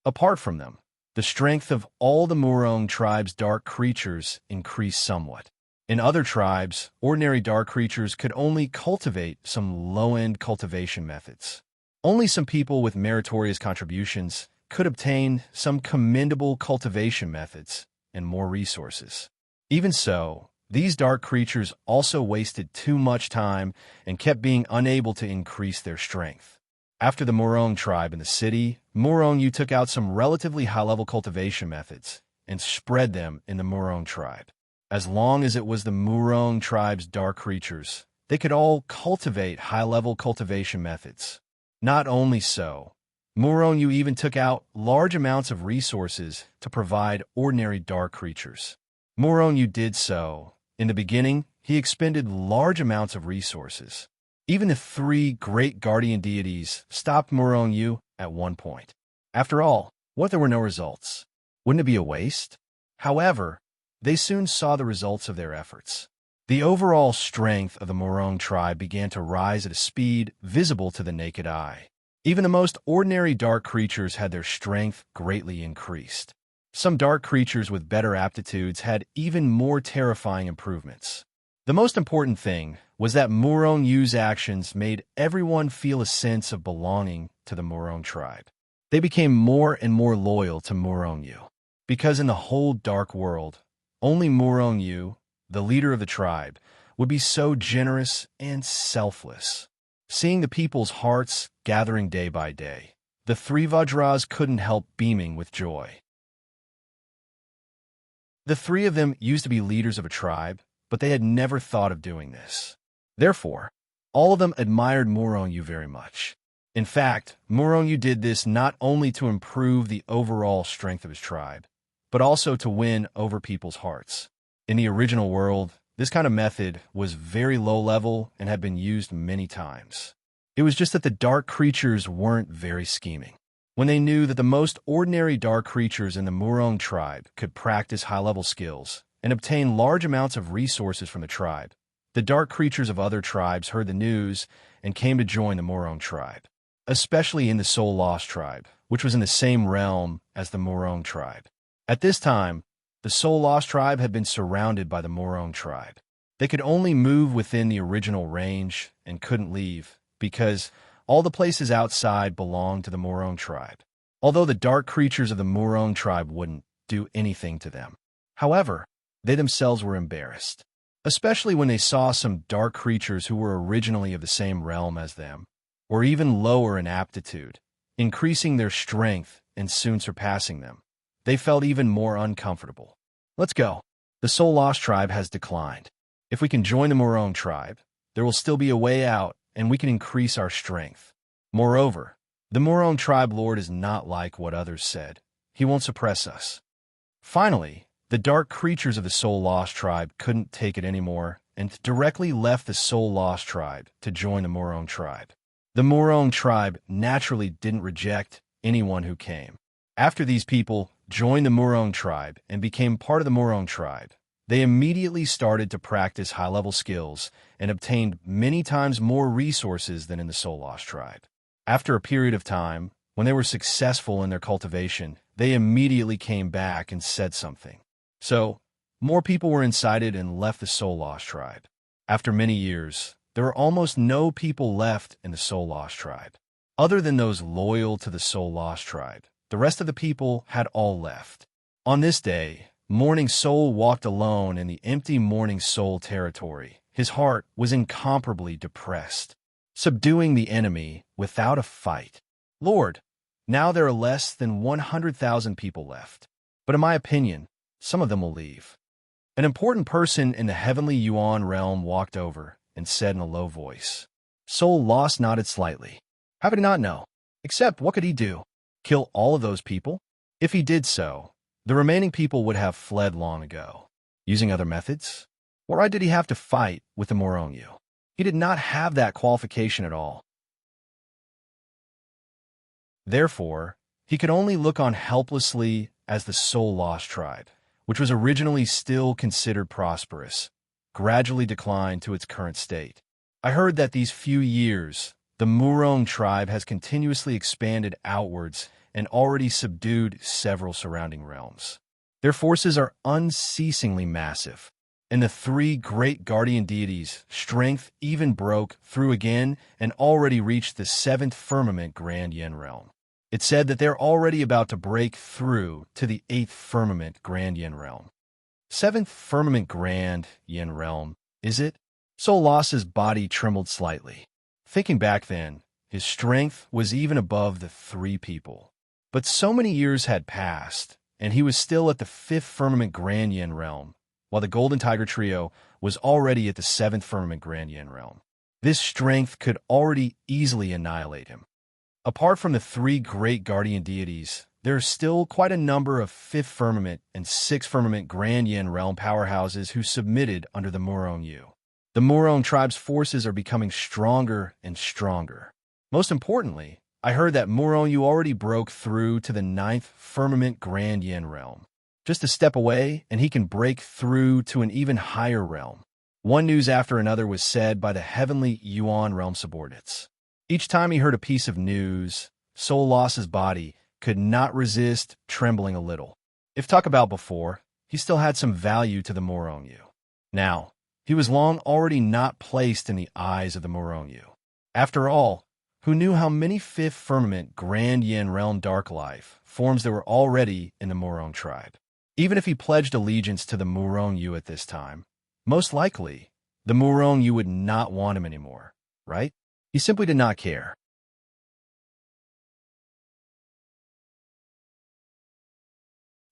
Speaker 1: Apart from them, the strength of all the Morong tribe's dark creatures increased somewhat. In other tribes, ordinary dark creatures could only cultivate some low-end cultivation methods. Only some people with meritorious contributions could obtain some commendable cultivation methods and more resources. Even so, these dark creatures also wasted too much time and kept being unable to increase their strength. After the Morong tribe in the city, Morong Yu took out some relatively high-level cultivation methods and spread them in the Morong tribe. As long as it was the Morong tribe's dark creatures, they could all cultivate high-level cultivation methods. Not only so, Morong Yu even took out large amounts of resources to provide ordinary dark creatures. Morong Yu did so. In the beginning, he expended large amounts of resources. Even the three great guardian deities stopped Morong Yu at one point. After all, what if there were no results? Wouldn't it be a waste? However, they soon saw the results of their efforts. The overall strength of the Morong tribe began to rise at a speed visible to the naked eye. Even the most ordinary dark creatures had their strength greatly increased. Some dark creatures with better aptitudes had even more terrifying improvements. The most important thing was that Morong Yu's actions made everyone feel a sense of belonging to the Morong tribe. They became more and more loyal to Morong Yu, because in the whole dark world, only Morong Yu, the leader of the tribe, would be so generous and selfless. Seeing the people's hearts gathering day by day, the three Vajras couldn't help beaming with joy. The three of them used to be leaders of a tribe, but they had never thought of doing this. Therefore, all of them admired Morong Yu very much. In fact, Morong Yu did this not only to improve the overall strength of his tribe, but also to win over people's hearts. In the original world, this kind of method was very low level and had been used many times. It was just that the dark creatures weren't very scheming. When they knew that the most ordinary dark creatures in the Morong tribe could practice high-level skills and obtain large amounts of resources from the tribe, the dark creatures of other tribes heard the news and came to join the Morong tribe, especially in the Soul Lost tribe, which was in the same realm as the Morong tribe. At this time, the Soul Lost tribe had been surrounded by the Morong tribe. They could only move within the original range and couldn't leave, because all the places outside belonged to the Morong tribe, although the dark creatures of the Morong tribe wouldn't do anything to them. However, they themselves were embarrassed, especially when they saw some dark creatures who were originally of the same realm as them, or even lower in aptitude, increasing their strength and soon surpassing them. They felt even more uncomfortable. Let's go. The Soul Lost tribe has declined. If we can join the Morong tribe, there will still be a way out, and we can increase our strength. Moreover, the Morong tribe lord is not like what others said. He won't suppress us. Finally, the dark creatures of the Soul Lost tribe couldn't take it anymore and directly left the Soul Lost tribe to join the Morong tribe. The Morong tribe naturally didn't reject anyone who came. After these people joined the Morong tribe and became part of the Morong tribe, they immediately started to practice high-level skills and obtained many times more resources than in the Soul Lost tribe. After a period of time, when they were successful in their cultivation, they immediately came back and said something. So, more people were incited and left the Soul Lost tribe. After many years, there were almost no people left in the Soul Lost tribe. Other than those loyal to the Soul Lost tribe, the rest of the people had all left. On this day, Morning Soul walked alone in the empty Morning Soul territory. His heart was incomparably depressed, subduing the enemy without a fight. Lord, now there are less than 100,000 people left. But in my opinion, some of them will leave. An important person in the heavenly Yuan realm walked over and said in a low voice. Soul Lost nodded slightly. How could he not know? Except, what could he do? Kill all of those people? If he did so, the remaining people would have fled long ago. Using other methods? Why did he have to fight with the Morong Yu? He did not have that qualification at all. Therefore, he could only look on helplessly as the soul-lost tribe, which was originally still considered prosperous, gradually declined to its current state. I heard that these few years, the Murong tribe has continuously expanded outwards and already subdued several surrounding realms. Their forces are unceasingly massive, and the three great guardian deities' strength even broke through again and already reached the seventh firmament Grand Yen realm. It's said that they're already about to break through to the eighth firmament Grand Yen realm. Seventh firmament Grand Yen realm, is it? Solos's body trembled slightly. Thinking back then, his strength was even above the three people. But so many years had passed, and he was still at the fifth firmament Grand Yen realm, while the Golden Tiger Trio was already at the seventh firmament Grand Yen realm. This strength could already easily annihilate him. Apart from the three great guardian deities, there are still quite a number of fifth firmament and sixth firmament Grand Yen realm powerhouses who submitted under the Murong Yu. The Murong tribe's forces are becoming stronger and stronger. Most importantly, I heard that Murong Yu already broke through to the ninth firmament Grand Yen realm. Just a step away, and he can break through to an even higher realm. One news after another was said by the heavenly Yuan realm subordinates. Each time he heard a piece of news, Solos's body could not resist trembling a little. If talked about before, he still had some value to the Murong Yu. Now, he was long already not placed in the eyes of the Murong Yu. After all, who knew how many fifth firmament Grand Yen realm dark life forms there were already in the Murong tribe? Even if he pledged allegiance to the Murong Yu at this time, most likely, the Murong Yu would not want him anymore, right? He simply did not care.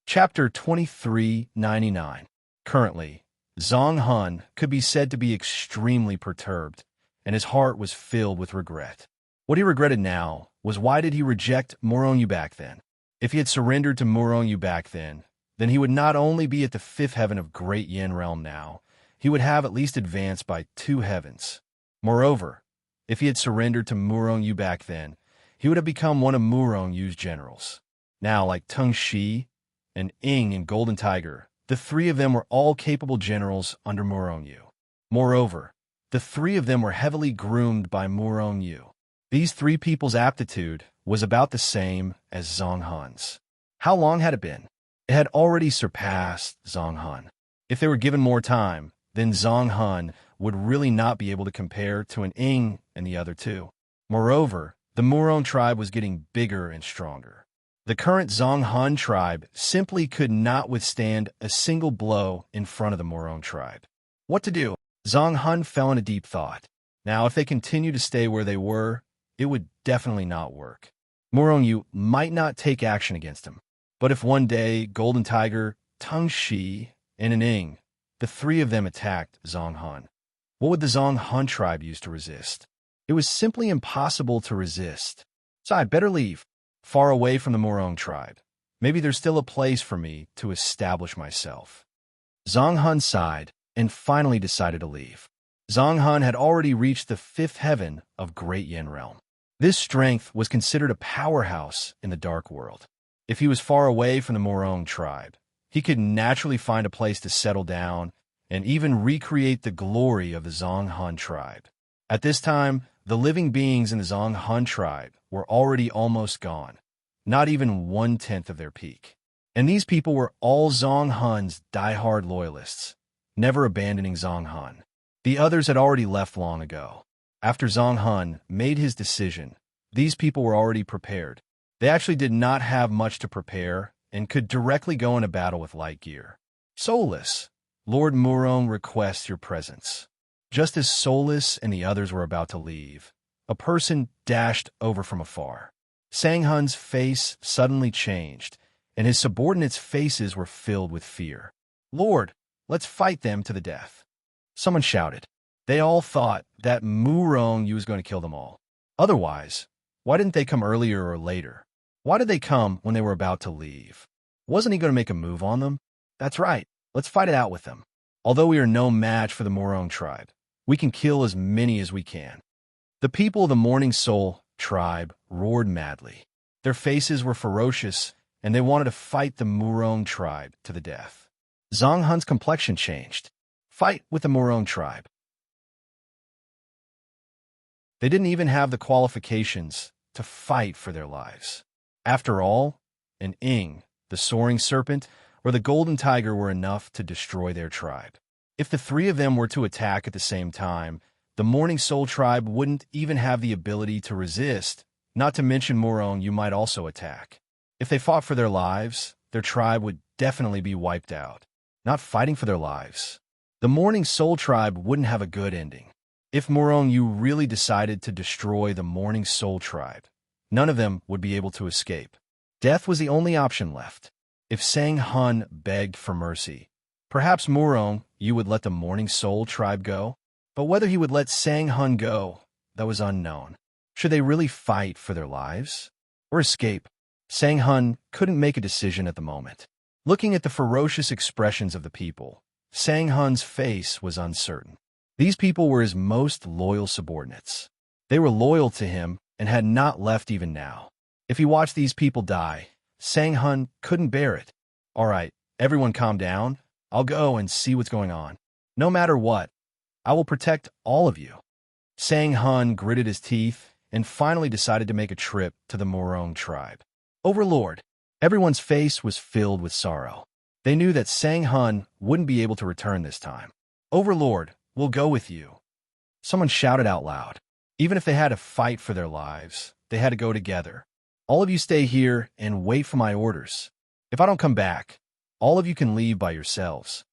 Speaker 1: Chapter 2399. Currently, Zhang Hun could be said to be extremely perturbed, and his heart was filled with regret. What he regretted now was why did he reject Murong Yu back then? If he had surrendered to Murong Yu back then he would not only be at the fifth heaven of Great Yen realm now, he would have at least advanced by 2 heavens. Moreover, if he had surrendered to Murong Yu back then, he would have become one of Murong Yu's generals. Now, like Teng Shi and Ing and Golden Tiger, the 3 of them were all capable generals under Murong Yu. Moreover, the 3 of them were heavily groomed by Murong Yu. These 3 people's aptitude was about the same as Zhang Hun's. How long had it been? It had already surpassed Zhang Hun. If they were given more time, then Zhang Hun would really not be able to compare to an Ing and the other 2. Moreover, the Murong tribe was getting bigger and stronger. The current Zhang Hun tribe simply could not withstand a single blow in front of the Murong tribe. What to do? Zhang Hun fell into deep thought. Now, if they continued to stay where they were, it would definitely not work. Murong Yu might not take action against him. But if one day Golden Tiger, Teng Shi, and an Ing, the 3 of them attacked Zhang Hun, what would the Zhang Hun tribe use to resist? It was simply impossible to resist. So I'd better leave, far away from the Murong tribe. Maybe there's still a place for me to establish myself. Zhang Hun sighed and finally decided to leave. Zhang Hun had already reached the 5th heaven of Great Yen realm. This strength was considered a powerhouse in the dark world. If he was far away from the Murong tribe, he could naturally find a place to settle down and even recreate the glory of the Zhang Hun tribe. At this time, the living beings in the Zhang Hun tribe were already almost gone, not even 1/10 of their peak. And these people were all Zhang Hun's die-hard loyalists, never abandoning Zhang Hun. The others had already left long ago. After Zhang Hun made his decision, these people were already prepared. They actually did not have much to prepare and could directly go into battle with light gear. Solus, Lord Murong requests your presence. Just as Solus and the others were about to leave, a person dashed over from afar. Sang Hun's face suddenly changed, and his subordinates' faces were filled with fear. Lord, let's fight them to the death. Someone shouted. They all thought that Murong Yu was going to kill them all. Otherwise, why didn't they come earlier or later? Why did they come when they were about to leave? Wasn't he going to make a move on them? That's right, let's fight it out with them. Although we are no match for the Murong tribe, we can kill as many as we can. The people of the Morning Soul tribe roared madly. Their faces were ferocious, and they wanted to fight the Murong tribe to the death. Zhang Hun's complexion changed. Fight with the Murong tribe. They didn't even have the qualifications to fight for their lives. After all, an Ing, the soaring serpent, or the golden tiger were enough to destroy their tribe. If the three of them were to attack at the same time, the Morning Soul tribe wouldn't even have the ability to resist, not to mention Murong you might also attack. If they fought for their lives, their tribe would definitely be wiped out. Not fighting for their lives. The Morning Soul tribe wouldn't have a good ending. If Murong you really decided to destroy the Morning Soul tribe, none of them would be able to escape. Death was the only option left. If Sang Hun begged for mercy, perhaps Murong you would let the Morning Soul tribe go? But whether he would let Sang Hun go, that was unknown. Should they really fight for their lives? Or escape? Sang Hun couldn't make a decision at the moment. Looking at the ferocious expressions of the people, Sang Hun's face was uncertain. These people were his most loyal subordinates. They were loyal to him and had not left even now. If he watched these people die, Sang Hun couldn't bear it. All right, everyone calm down. I'll go and see what's going on. No matter what, I will protect all of you. Sang Hun gritted his teeth and finally decided to make a trip to the Murong tribe. Overlord, everyone's face was filled with sorrow. They knew that Sang Hun wouldn't be able to return this time. Overlord, we'll go with you. Someone shouted out loud. Even if they had to fight for their lives, they had to go together. All of you stay here and wait for my orders. If I don't come back, all of you can leave by yourselves.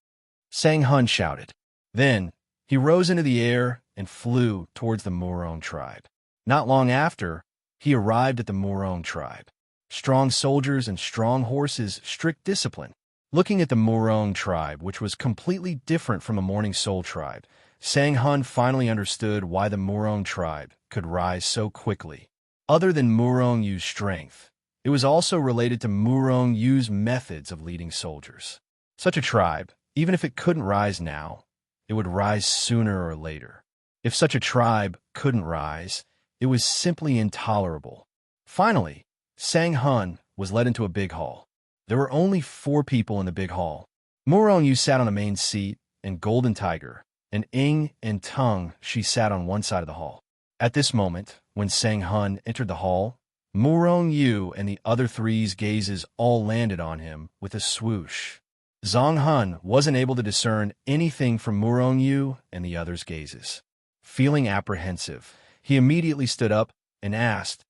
Speaker 1: Sang Hun shouted. Then, he rose into the air and flew towards the Murong tribe. Not long after, he arrived at the Murong tribe. Strong soldiers and strong horses, strict discipline. Looking at the Murong tribe, which was completely different from the Morning Soul tribe, Sang Hun finally understood why the Murong tribe could rise so quickly. Other than Murong Yu's strength, it was also related to Murong Yu's methods of leading soldiers. Such a tribe, even if it couldn't rise now, it would rise sooner or later. If such a tribe couldn't rise, it was simply intolerable. Finally, Sang Hun was led into a big hall. There were only 4 people in the big hall. Murong Yu sat on the main seat, and Golden Tiger, and Ing and Tung, she sat on one side of the hall. At this moment, when Sang Hun entered the hall, Murong Yu and the other three's gazes all landed on him with a swoosh. Zhang Hun wasn't able to discern anything from Murong Yu and the others' gazes. Feeling apprehensive, he immediately stood up and asked,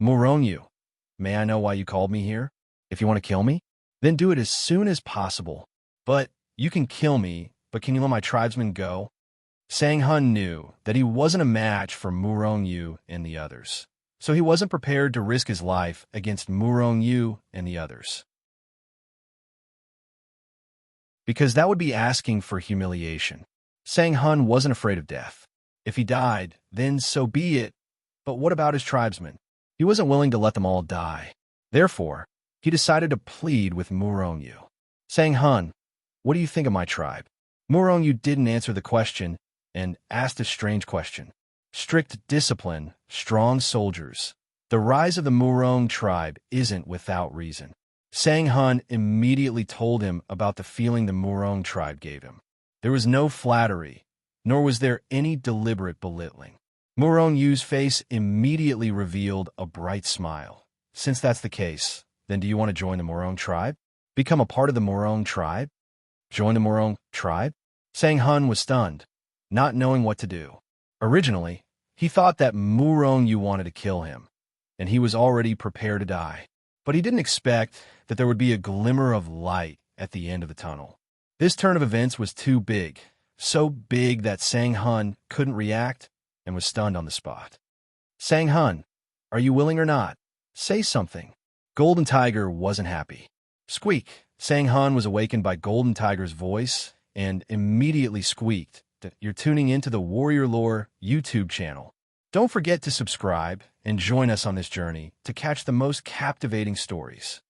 Speaker 1: Murong Yu, may I know why you called me here? If you want to kill me, then do it as soon as possible. But you can kill me, but can you let my tribesmen go? Sang Hun knew that he wasn't a match for Murong Yu and the others, so he wasn't prepared to risk his life against Murong Yu and the others. Because that would be asking for humiliation. Sang Hun wasn't afraid of death. If he died, then so be it. But what about his tribesmen? He wasn't willing to let them all die. Therefore, he decided to plead with Murong Yu. Sang Hun, what do you think of my tribe? Murong Yu didn't answer the question and asked a strange question. Strict discipline, strong soldiers. The rise of the Murong tribe isn't without reason. Sang Hun immediately told him about the feeling the Murong tribe gave him. There was no flattery, nor was there any deliberate belittling. Murong Yu's face immediately revealed a bright smile. Since that's the case, then do you want to join the Murong tribe? Become a part of the Murong tribe? Join the Murong tribe? Sang Hun was stunned, not knowing what to do. Originally, he thought that Murong Yu wanted to kill him, and he was already prepared to die. But he didn't expect that there would be a glimmer of light at the end of the tunnel. This turn of events was too big, so big that Sang Hun couldn't react and was stunned on the spot. Sang Hun, are you willing or not? Say something. Golden Tiger wasn't happy. Squeak! Sang Hun was awakened by Golden Tiger's voice and immediately squeaked that you're tuning into the Warrior Lore YouTube channel. Don't forget to subscribe and join us on this journey to catch the most captivating stories.